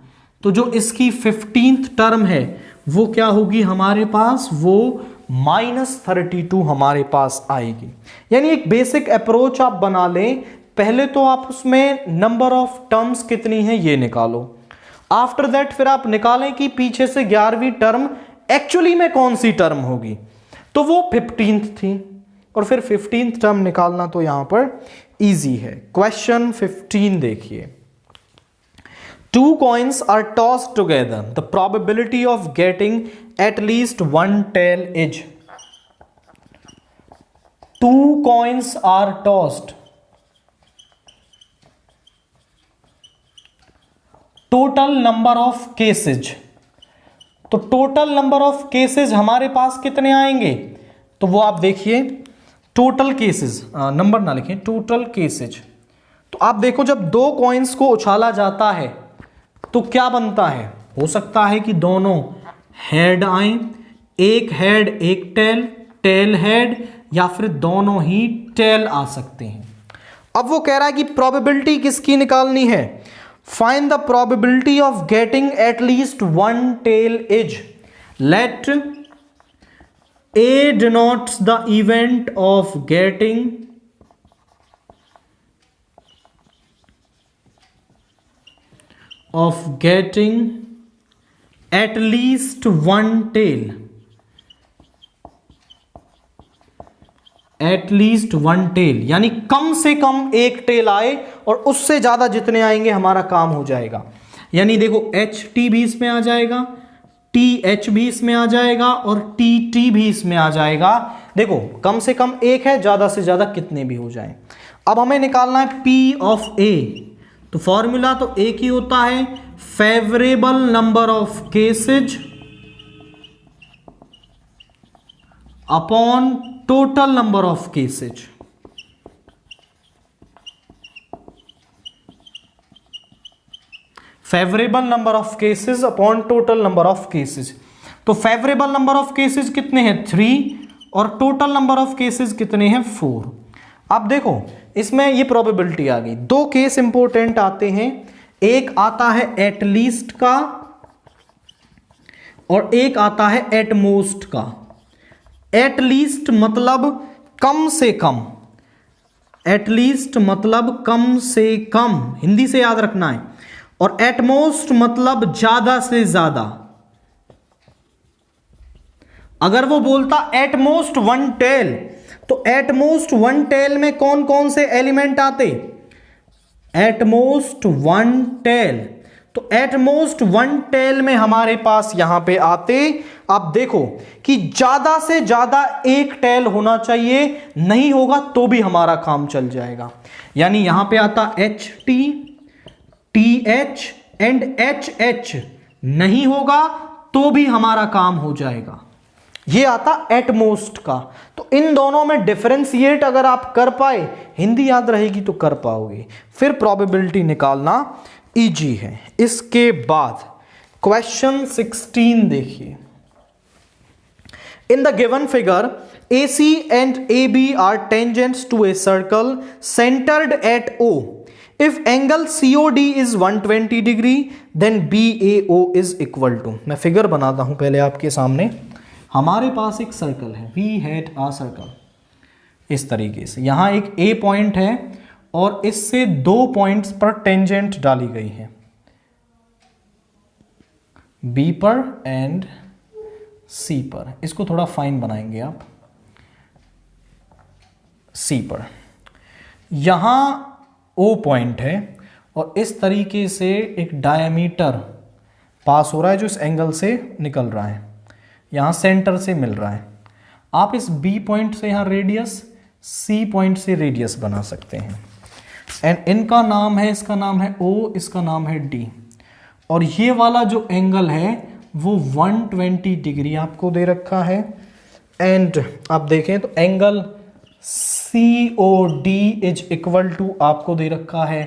तो जो इसकी 15th टर्म है वो क्या होगी हमारे पास, वो -32 हमारे पास आएगी। यानी एक बेसिक अप्रोच आप बना लें, पहले तो आप उसमें नंबर ऑफ टर्म्स कितनी है ये निकालो, आफ्टर दैट फिर आप निकालें कि पीछे से 11वीं टर्म एक्चुअली में कौन सी टर्म होगी, तो वो 15th थी, और फिर 15th टर्म निकालना तो यहां पर इजी है। क्वेश्चन 15 देखिए, 2 coins are tossed together, the probability of getting at least one tail is, 2 coins are tossed, total number of cases, तो टोटल नंबर ऑफ केसेज हमारे पास कितने आएंगे, तो वो आप देखिए, टोटल केसेज, नंबर ना लिखें, टोटल केसेज। तो आप देखो जब 2 कॉइन्स को उछाला जाता है तो क्या बनता है, हो सकता है कि दोनों हेड आए, एक हेड एक टेल, टेल हेड, या फिर दोनों ही टेल आ सकते हैं। अब वो कह रहा है कि प्रोबेबिलिटी किसकी निकालनी है, find the probability of getting at least one tail is, let a denotes the event of getting at least one tail, at least one tail, यानी कम से कम एक टेल आए और उससे ज्यादा जितने आएंगे हमारा काम हो जाएगा। यानी देखो एच टी भी इसमें आ जाएगा, टी एच भी इसमें आ जाएगा और टी टी भी इसमें आ जाएगा। देखो कम से कम एक है, ज्यादा से ज्यादा कितने भी हो जाएं। अब हमें निकालना है पी ऑफ ए, तो फॉर्मूला तो एक ही होता है, favourable number of cases upon total number of cases. Favourable number of cases upon total number of cases. तो फेवरेबल नंबर ऑफ केसेज कितने हैं 3 और टोटल नंबर ऑफ केसेज कितने हैं 4। अब देखो इसमें ये प्रोबेबिलिटी आ गई। दो केस इंपॉर्टेंट आते हैं, एक आता है एट लीस्ट का और एक आता है एट मोस्ट का। एट लीस्ट मतलब कम से कम, एट लीस्ट मतलब कम से कम, हिंदी से याद रखना है। और एट मोस्ट मतलब ज्यादा से ज्यादा। अगर वो बोलता एट मोस्ट वन टेल, तो एट मोस्ट वन टेल में कौन कौन से एलिमेंट आते, एट मोस्ट वन टेल, तो एट मोस्ट वन टेल में हमारे पास यहां पे आते। अब देखो कि ज्यादा से ज्यादा एक टेल होना चाहिए, नहीं होगा तो भी हमारा काम चल जाएगा। यानी यहां पे आता H T, T H and H H, नहीं होगा तो भी हमारा काम हो जाएगा। ये आता एट मोस्ट का। तो इन दोनों में डिफरेंशिएट अगर आप कर पाए, हिंदी याद रहेगी तो कर पाओगे, फिर प्रोबेबिलिटी निकालना इजी है। इसके बाद क्वेश्चन 16 देखिए। In the given figure AC and AB are tangents to a circle centered at O. If angle COD is 120 degree, then BAO is equal to। मैं फिगर बनाता हूं पहले आपके सामने। हमारे पास एक सर्कल है, वी हैड अ सर्कल, इस तरीके से। यहां एक A पॉइंट है और इससे दो पॉइंट्स पर टेंजेंट डाली गई है, B पर एंड C पर। इसको थोड़ा फाइन बनाएंगे आप, C पर। यहां O पॉइंट है और इस तरीके से एक डायमीटर पास हो रहा है जो इस एंगल से निकल रहा है, यहां सेंटर से मिल रहा है। आप इस B पॉइंट से यहां रेडियस, C पॉइंट से रेडियस बना सकते हैं। एंड इनका नाम है, इसका नाम है O, इसका नाम है D। और ये वाला जो एंगल है वो 120 डिग्री आपको दे रखा है। एंड आप देखें तो angle COD is equal to आपको दे रखा है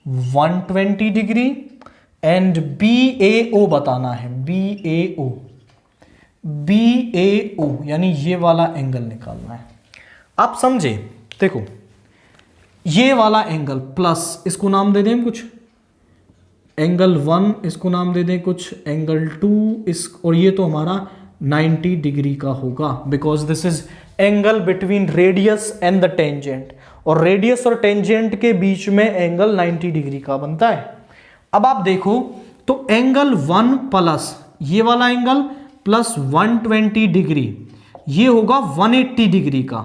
120 डिग्री। एंड BAO बताना है, BAO यानी ये वाला एंगल निकालना है। आप समझे, देखो ये वाला एंगल प्लस, इसको नाम दे दें कुछ, एंगल 1 इसको नाम दे दें कुछ, एंगल 2 इस, और ये तो हमारा 90 डिग्री का होगा, because this is angle between radius and the tangent, और रेडियस और टेंजेंट के बीच में एंगल 90 डिग्री का बनता है। अब आप देखो तो एंगल 1 प्लस ये वाला एंगल प्लस 120 डिग्री, ये होगा 180 डिग्री का,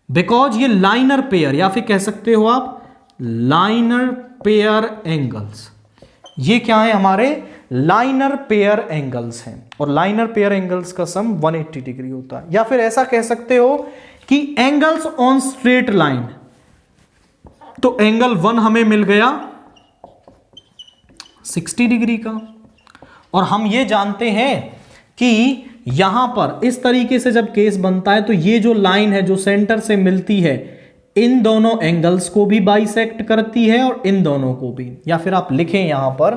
बिकॉज ये लाइनर पेयर, या फिर कह सकते हो आप लाइनर पेयर एंगल्स। ये क्या है, हमारे लाइनर पेयर एंगल्स हैं, और लाइनर पेयर एंगल्स का सम 180 डिग्री होता है। या फिर ऐसा कह सकते हो कि एंगल्स ऑन स्ट्रेट लाइन, तो एंगल 1 हमें मिल गया 60 डिग्री का। और हम ये जानते हैं कि यहां पर इस तरीके से जब केस बनता है तो ये जो लाइन है जो सेंटर से मिलती है, इन दोनों एंगल्स को भी बाइसेक्ट करती है और इन दोनों को भी। या फिर आप लिखें यहां पर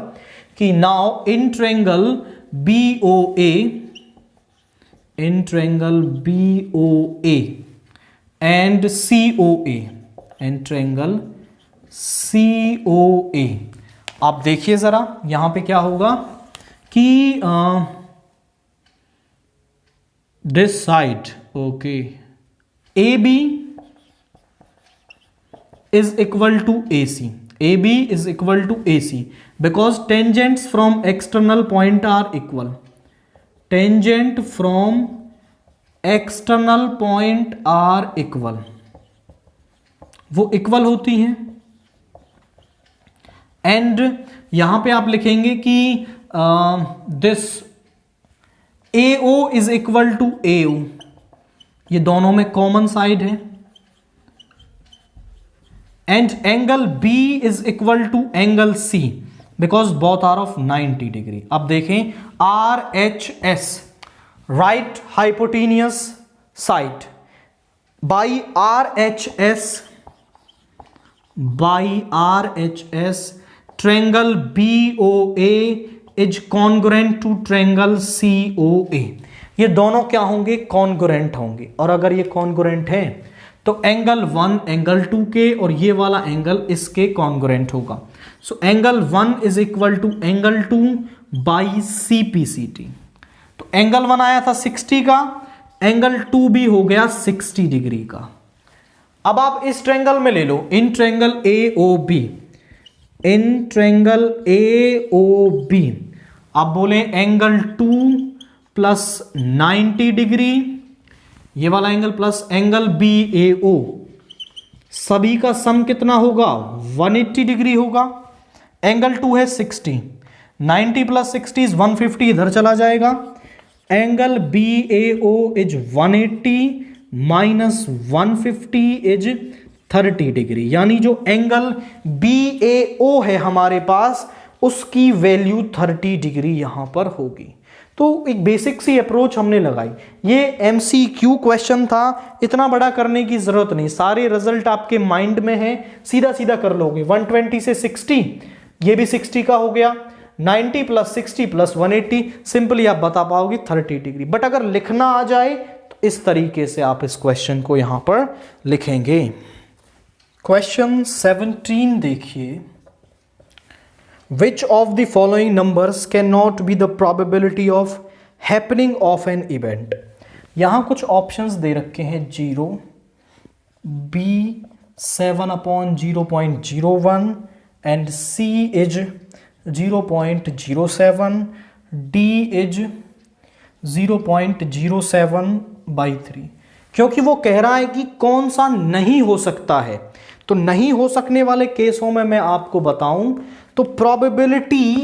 कि now in triangle BOA, in triangle BOA and COA, in triangle COA। आप देखिए जरा यहां पे क्या होगा कि this side, okay, AB is equal to AC, AB is equal to AC because tangents from external point are equal, tangent from external point are equal, वो equal होती हैं। एंड यहां पे आप लिखेंगे कि this AO is equal to AO, ये दोनों में कॉमन साइड है। And angle B is equal to angle C because both are of 90 degree. अब देखें RHS, right hypotenuse side, by RHS triangle BOA is congruent to triangle COA। ये दोनों क्या होंगे? कॉन्ग्रुएंट होंगे। और अगर ये कॉन्ग्रुएंट है तो एंगल 1 एंगल 2 के और ये वाला एंगल इसके कॉन्ग्रुएंट होगा। So angle 1 is equal to angle 2 by CPCT। तो एंगल 1 आया था 60 का, एंगल 2 भी हो गया 60 डिग्री का। अब आप इस ट्रायंगल में ले लो, in triangle AOB, in triangle AOB आप बोले एंगल 2 प्लस 90 डिग्री, ये वाला एंगल प्लस एंगल BAO, सभी का सम कितना होगा? 180 डिग्री होगा। एंगल 2 है 60, 90 प्लस 60 इज 150, इधर चला जाएगा। Angle BAO is 180 minus 150 is 30 degree, यानी जो एंगल BAO है हमारे पास उसकी वैल्यू 30 डिग्री यहां पर होगी। तो एक बेसिक सी अप्रोच हमने लगाई। ये MCQ क्वेश्चन था, इतना बड़ा करने की जरूरत नहीं, सारे रिजल्ट आपके माइंड में है, सीधा सीधा कर लोगे। 120 से 60, ये भी 60 का हो गया, 90 प्लस 60 प्लस 180, सिंपली आप बता पाओगे 30 डिग्री। बट अगर लिखना आ जाए तो इस तरीके से आप इस क्वेश्चन को यहां पर लिखेंगे। क्वेश्चन 17 देखिए, Which of the following numbers cannot be the probability of happening of an event? यहां कुछ ऑप्शंस दे रखे हैं, 0, B 7/0.01 and C is 0.07, D is 0.07/3। क्योंकि वो कह रहा है कि कौन सा नहीं हो सकता है, तो नहीं हो सकने वाले केसों में मैं आपको बताऊं तो probability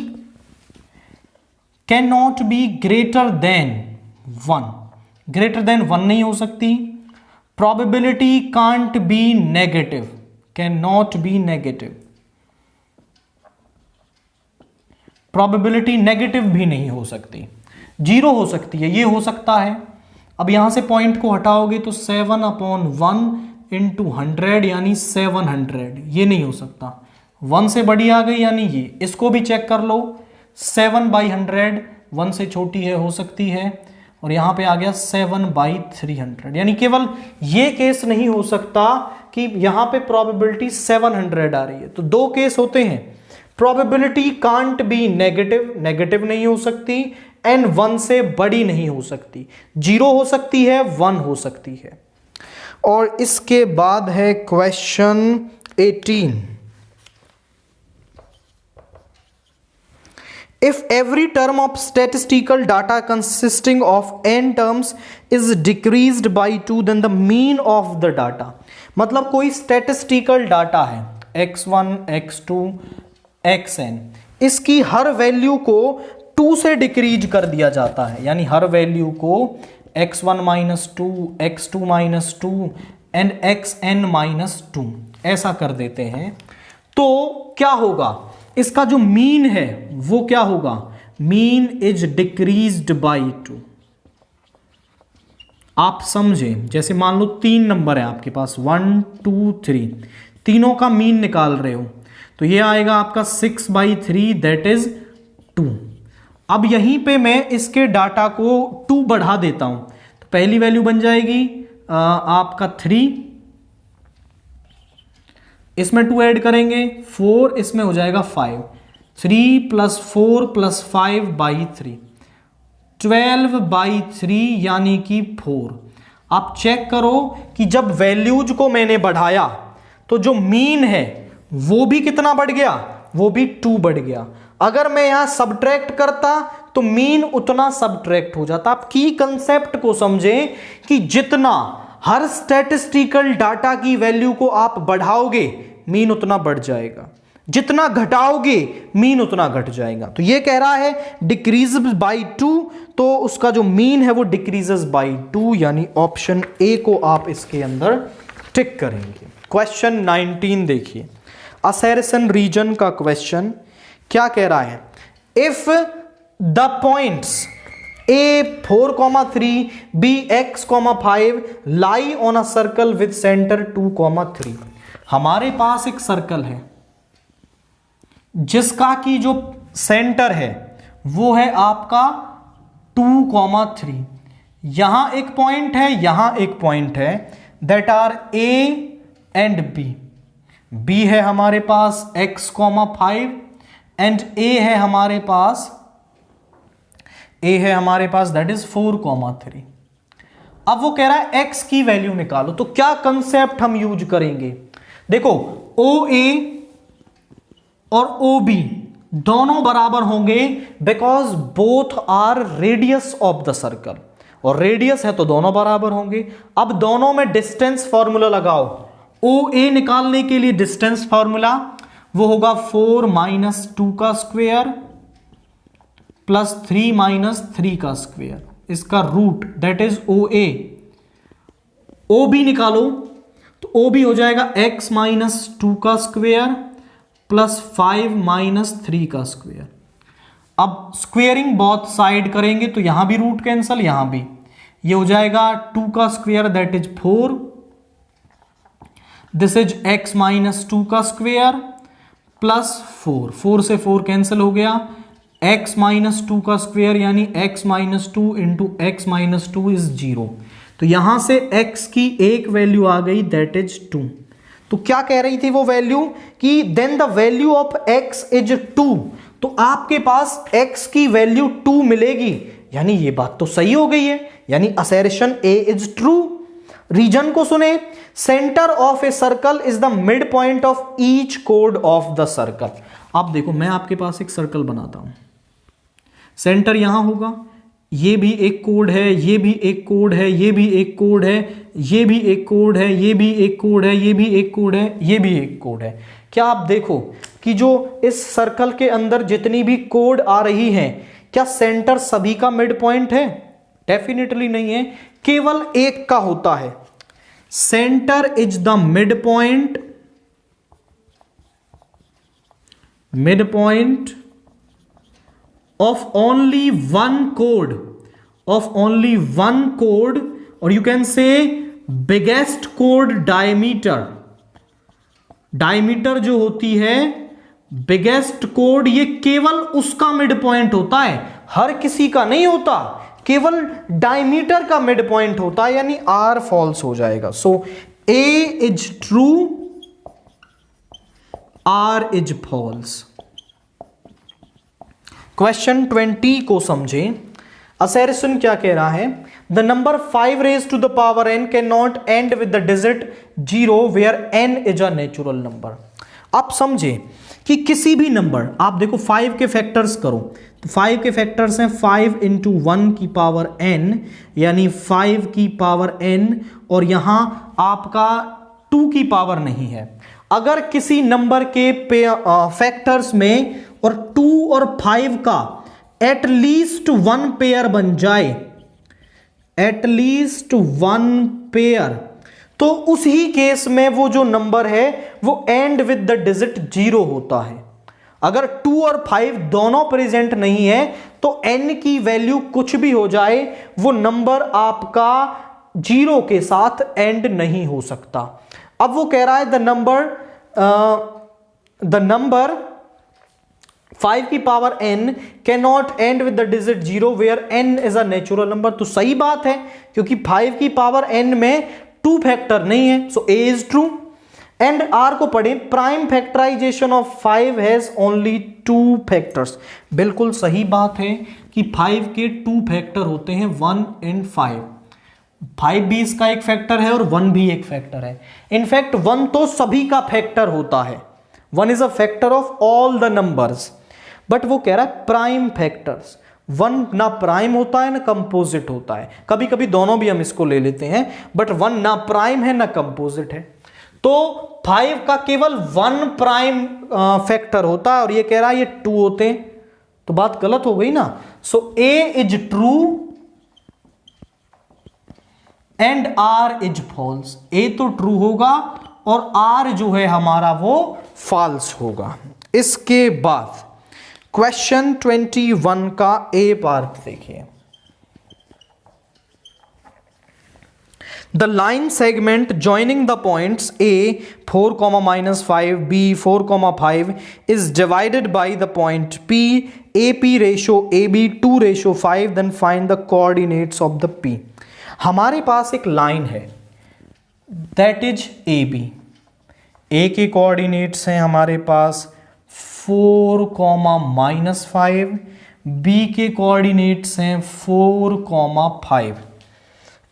can not be greater than 1, greater than 1 नहीं हो सकती। Probability can't be negative, can not be negative, probability negative भी नहीं हो सकती। 0 हो सकती है, ये हो सकता है। अब यहां से पॉइंट को हटाओगे तो 7/1 इंटू 100 यानी 700, ये नहीं हो सकता। 1 से बड़ी आ गई यानी ये, इसको भी चेक कर लो, 7/100 1 से छोटी है, हो सकती है। और यहां पे आ गया 7/300, यानी केवल ये केस नहीं हो सकता कि यहां पे प्रोबेबिलिटी 700 आ रही है। तो 2 केस होते हैं, probability can't be negative, negative नहीं हो सकती, एंड 1 से बड़ी नहीं हो सकती। 0 हो सकती है, 1 हो सकती है। और इसके बाद है question 18। If every term of statistical data consisting of n terms is decreased by 2, then the mean of the data, मतलब कोई statistical data है x1, x2, xn, इसकी हर वैल्यू को 2 से डिक्रीज कर दिया जाता है, यानी हर वैल्यू को x1 minus 2, x2 minus 2 and xn minus 2 ऐसा कर देते हैं। तो क्या होगा? इसका जो मीन है वो क्या होगा? Mean is decreased bye 2। आप समझे, जैसे मान लो 3 नंबर है आपके पास, 1 2 3, तीनों का मीन निकाल रहे हो, तो ये आएगा आपका 6/3 दैट इज 2। अब यहीं पे मैं इसके डाटा को 2 बढ़ा देता हूं, तो पहली वैल्यू बन जाएगी आपका 3, इसमें 2 ऐड करेंगे 4, इसमें हो जाएगा 5, 3 + 4 + 5/3, 12/3 यानी कि 4। आप चेक करो कि जब वैल्यूज को मैंने बढ़ाया तो जो मीन है वो भी कितना बढ़ गया? वो भी 2 बढ़ गया। अगर मैं यहां सब्ट्रैक्ट करता तो मीन उतना सबट्रैक्ट हो जाता। आप की कंसेप्ट को समझें कि जितना हर स्टैटिस्टिकल डाटा की वैल्यू को आप बढ़ाओगे मीन उतना बढ़ जाएगा, जितना घटाओगे मीन उतना घट जाएगा। तो ये कह रहा है डिक्रीज बाई 2, तो उसका जो मीन है वो डिक्रीजेस बाई 2, यानी ऑप्शन ए को आप इसके अंदर टिक करेंगे। क्वेश्चन 19 देखिए, असैरसन रीजन का क्वेश्चन क्या कह रहा है। If the points A 4,3, B x,5 lie on a circle with centre 2,3। हमारे पास एक सर्कल है जिसका की जो सेंटर है वो है आपका 2,3। यहां एक पॉइंट है, यहां एक पॉइंट है, that are A and B। B है हमारे पास x,5 एंड A है हमारे पास दैट इज 4,3। अब वो कह रहा है x की वैल्यू निकालो, तो क्या कंसेप्ट हम यूज करेंगे। देखो OA और OB दोनों बराबर होंगे because both are radius of the circle, और रेडियस है तो दोनों बराबर होंगे। अब दोनों में डिस्टेंस फॉर्मूला लगाओ। OA निकालने के लिए डिस्टेंस फॉर्मूला वो होगा 4 माइनस 2 का स्क्वायर प्लस 3 माइनस 3 का स्क्वायर, इसका root that is OA। OB निकालो तो OB हो जाएगा x माइनस 2 का स्क्वायर प्लस 5 माइनस 3 का स्क्वायर। अब स्क्वेयरिंग बोथ साइड करेंगे तो यहां भी रूट कैंसल, यहां भी, ये हो जाएगा 2 का square that is 4, this is x minus 2 का स्क्वायर प्लस 4, 4 से 4 कैंसिल हो गया, x माइनस 2 का स्क्वायर यानी x minus 2 into x minus 2 is 0। तो यहां से x की एक वैल्यू आ गई दैट इज 2। तो क्या कह रही थी वो वैल्यू कि then the value of x is 2, तो आपके पास x की वैल्यू 2 मिलेगी, यानी ये बात तो सही हो गई है, यानी assertion A is true. Reason को सुने, centre of a circle is the mid point of each कोड ऑफ द सर्कल। अब देखो मैं आपके पास एक सर्कल बनाता हूं, सेंटर यहां होगा, ये भी एक कोड है, ये भी एक कोड है, ये भी एक कोड है, ये भी एक कोड है, ये भी एक कोड है, ये भी एक कोड है, ये भी एक कोड है। क्या आप देखो कि जो इस सर्कल के अंदर जितनी भी कोड आ रही हैं, क्या सेंटर सभी का मिड पॉइंट है? डेफिनेटली नहीं है, केवल एक का होता है। Centre is the mid point of only one code, or you can say biggest code diameter जो होती है बिगेस्ट कोड, ये केवल उसका मिड पॉइंट होता है, हर किसी का नहीं होता, केवल डायमीटर का मिड पॉइंट होता है, यानी R फॉल्स हो जाएगा। So A is true, R is false. Question 20 को समझें। असर्शन क्या कह रहा है, the number 5 raise to the power n can not end with the digit 0 where n is a natural number. आप समझें कि किसी भी नंबर, आप देखो 5 के फैक्टर्स करो, तो 5 के फैक्टर्स हैं 5 इंटू 1 की पावर n, यानी 5 की पावर n, और यहां आपका 2 की पावर नहीं है। अगर किसी नंबर के फैक्टर्स में और 2 और 5 का एटलीस्ट 1 पेयर बन जाए, एटलीस्ट 1 पेयर, तो उसी केस में वो जो नंबर है वो एंड विद द डिजिट 0 होता है। अगर 2 और 5 दोनों प्रेजेंट नहीं है तो n की वैल्यू कुछ भी हो जाए, वो नंबर आपका 0 के साथ एंड नहीं हो सकता। अब वो कह रहा है द नंबर 5 की power n can not end with the digit 0 where n is a natural number. तो सही बात है, क्योंकि 5 की पावर n में 2 फैक्टर नहीं है, so A is true. And R को पढ़ें, prime factorization of 5 has only 2 factors. बिल्कुल सही बात है कि 5 के 2 फैक्टर होते हैं, 1 एंड 5। 5 भी इसका एक फैक्टर है और 1 भी एक फैक्टर है। इनफैक्ट 1 तो सभी का फैक्टर होता है, 1 is a factor of all the numbers. But वो कह रहा है प्राइम फैक्टर्स, वन ना प्राइम होता है ना कंपोजिट होता है, कभी कभी दोनों भी हम इसको ले लेते हैं, बट वन ना प्राइम है ना कंपोजिट है। तो 5 का केवल 1 प्राइम फैक्टर होता है और ये कह रहा है ये 2 होते हैं, तो बात गलत हो गई ना। So A is true and R is false. A तो ट्रू होगा और आर जो है हमारा वो फॉल्स होगा। इसके बाद क्वेश्चन 21 का ए पार्ट देखिए। The line segment joining the points A 4, -5, B 4, 5 is divided by the point P, AP ratio AB 2:5, then find the coordinates of the P। हमारे पास एक लाइन है that is AB। A के coordinates हैं हमारे पास 4, -5, B के coordinates हैं 4, 5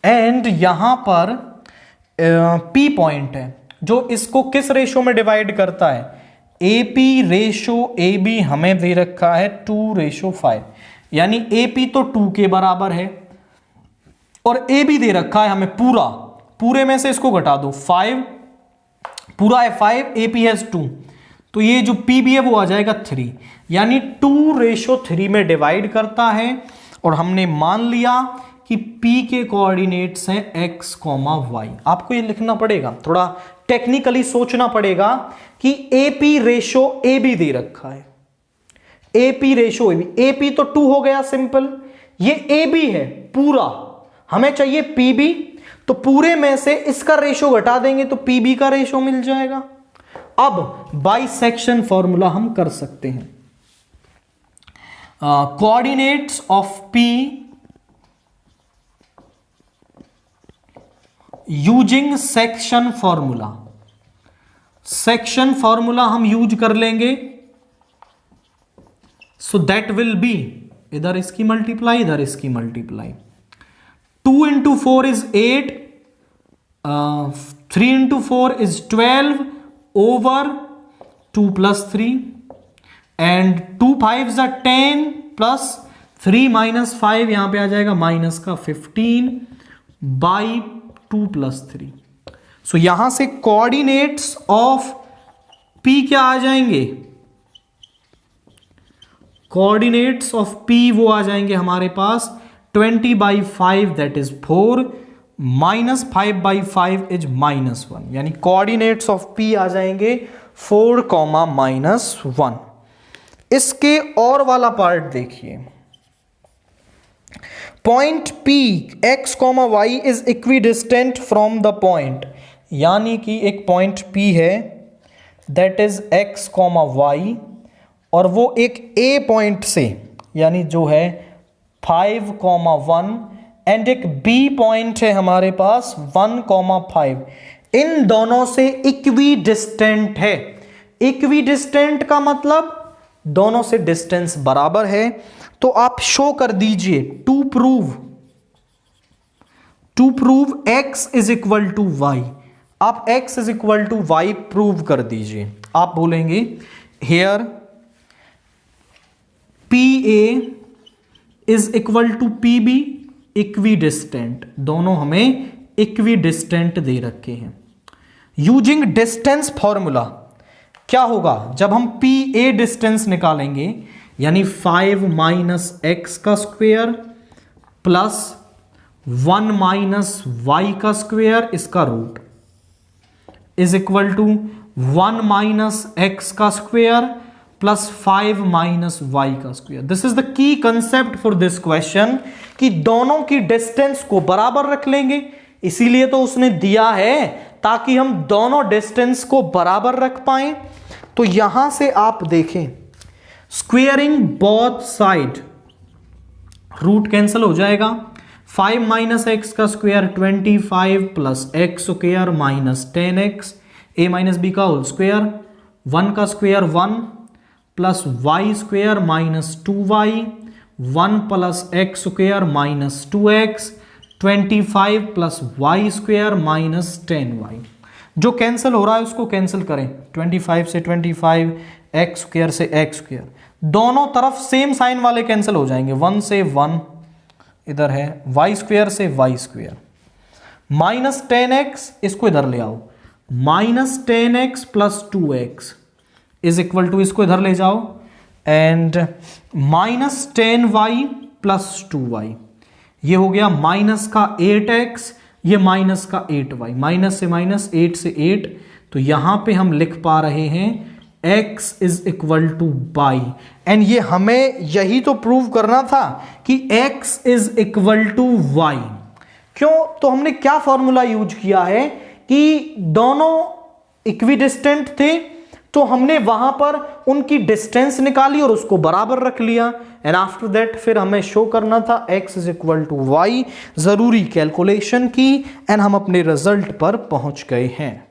and यहां पर P पॉइंट है जो इसको किस रेशो में डिवाइड करता है, AP रेशो AB हमें दे रखा है 2:5, यानी AP तो 2 के बराबर है और AB दे रखा है हमें पूरे में से इसको घटा दो, 5 पूरा है 5, AP है 2, तो ये जो PB है वो आ जाएगा 3, यानी 2:3 में डिवाइड करता है। और हमने मान लिया कि P के कोऑर्डिनेट्स हैं x, y। आपको ये लिखना पड़ेगा, थोड़ा टेक्निकली सोचना पड़ेगा कि AP रेशो AB दे रखा है, AP रेशो AB, AP तो 2 हो गया सिंपल, ये AB है पूरा, हमें चाहिए PB, तो पूरे में से इसका रेशो घटा देंगे तो PB का रेशो मिल जाएगा। अब बाइसेक्शन फॉर्मूला हम कर सकते हैं। Coordinates of P using section formula, section formula हम यूज कर लेंगे। सो दैट विल बी, इधर इसकी मल्टीप्लाई इधर इसकी multiply, 2 × 4 is 8, 3 × 4 is 12 over 2 + 3 and 2 5s are 10 plus 3 - 5 यहां पे आ जाएगा माइनस का 15 by 2 + 3। सो यहां से कोऑर्डिनेट्स ऑफ P क्या आ जाएंगे, कोऑर्डिनेट्स ऑफ P वो आ जाएंगे हमारे पास 20/5 दैट इज 4 -5/5 इज -1, यानी कोऑर्डिनेट्स ऑफ P आ जाएंगे 4, -1। इसके और वाला पार्ट देखिए, point P x, y is equidistant from the point, यानी कि एक पॉइंट P है दैट इज x, y और वो एक A पॉइंट से, यानी जो है 5, 1 एंड एक B पॉइंट है हमारे पास 1, 5, इन दोनों से इक्विडिस्टेंट है। इक्विडिस्टेंट का मतलब दोनों से डिस्टेंस बराबर है, तो आप शो कर दीजिए to prove x is equal to Y, आप x is equal to y prove कर दीजिए। आप बोलेंगे here PA is equal to PB equidistant, दोनों हमें इक्विडिस्टेंट दे रखे हैं। यूजिंग डिस्टेंस फॉर्मूला क्या होगा, जब हम PA डिस्टेंस निकालेंगे, यानी 5 - x का स्क्वायर प्लस 1 - y का स्क्वायर इसका root is equal to 1 - x का स्क्वायर प्लस 5 - y का square. This is the key concept for this question कि दोनों की डिस्टेंस को बराबर रख लेंगे, इसीलिए तो उसने दिया है ताकि हम दोनों डिस्टेंस को बराबर रख पाएं। तो यहां से आप देखें, squaring both side, root cancel हो जाएगा, 5 - x का square 25 plus x square minus 10x, a - b का होल स्क्वायर, 1 का square 1 plus y square minus 2y, 1 plus x square minus 2x, 25 plus y square minus 10y। जो cancel हो रहा है उसको कैंसिल करें, 25 से 25, x स्क्वायर से x स्क्वायर, दोनों तरफ सेम साइन वाले कैंसिल हो जाएंगे, 1 से 1 इधर है, वाई स्क्वेयर से वाई स्क्वेयर, माइनस 10x इसको इधर ले आओ, minus 10x plus 2x is equal to, इसको इधर ले जाओ, and minus 10y plus 2y, ये हो गया माइनस का 8x, ये माइनस का 8y, माइनस से माइनस, 8 से 8, तो यहां पे हम लिख पा रहे हैं x is equal to y, and ये हमें यही तो प्रूव करना था कि x is equal to y। क्यों? तो हमने क्या फॉर्मूला यूज किया है कि दोनों इक्विडिस्टेंट थे, तो हमने वहां पर उनकी डिस्टेंस निकाली और उसको बराबर रख लिया, एंड आफ्टर दैट फिर हमें शो करना था x is equal to y, जरूरी कैलकुलेशन की, एंड हम अपने रिजल्ट पर पहुंच गए हैं।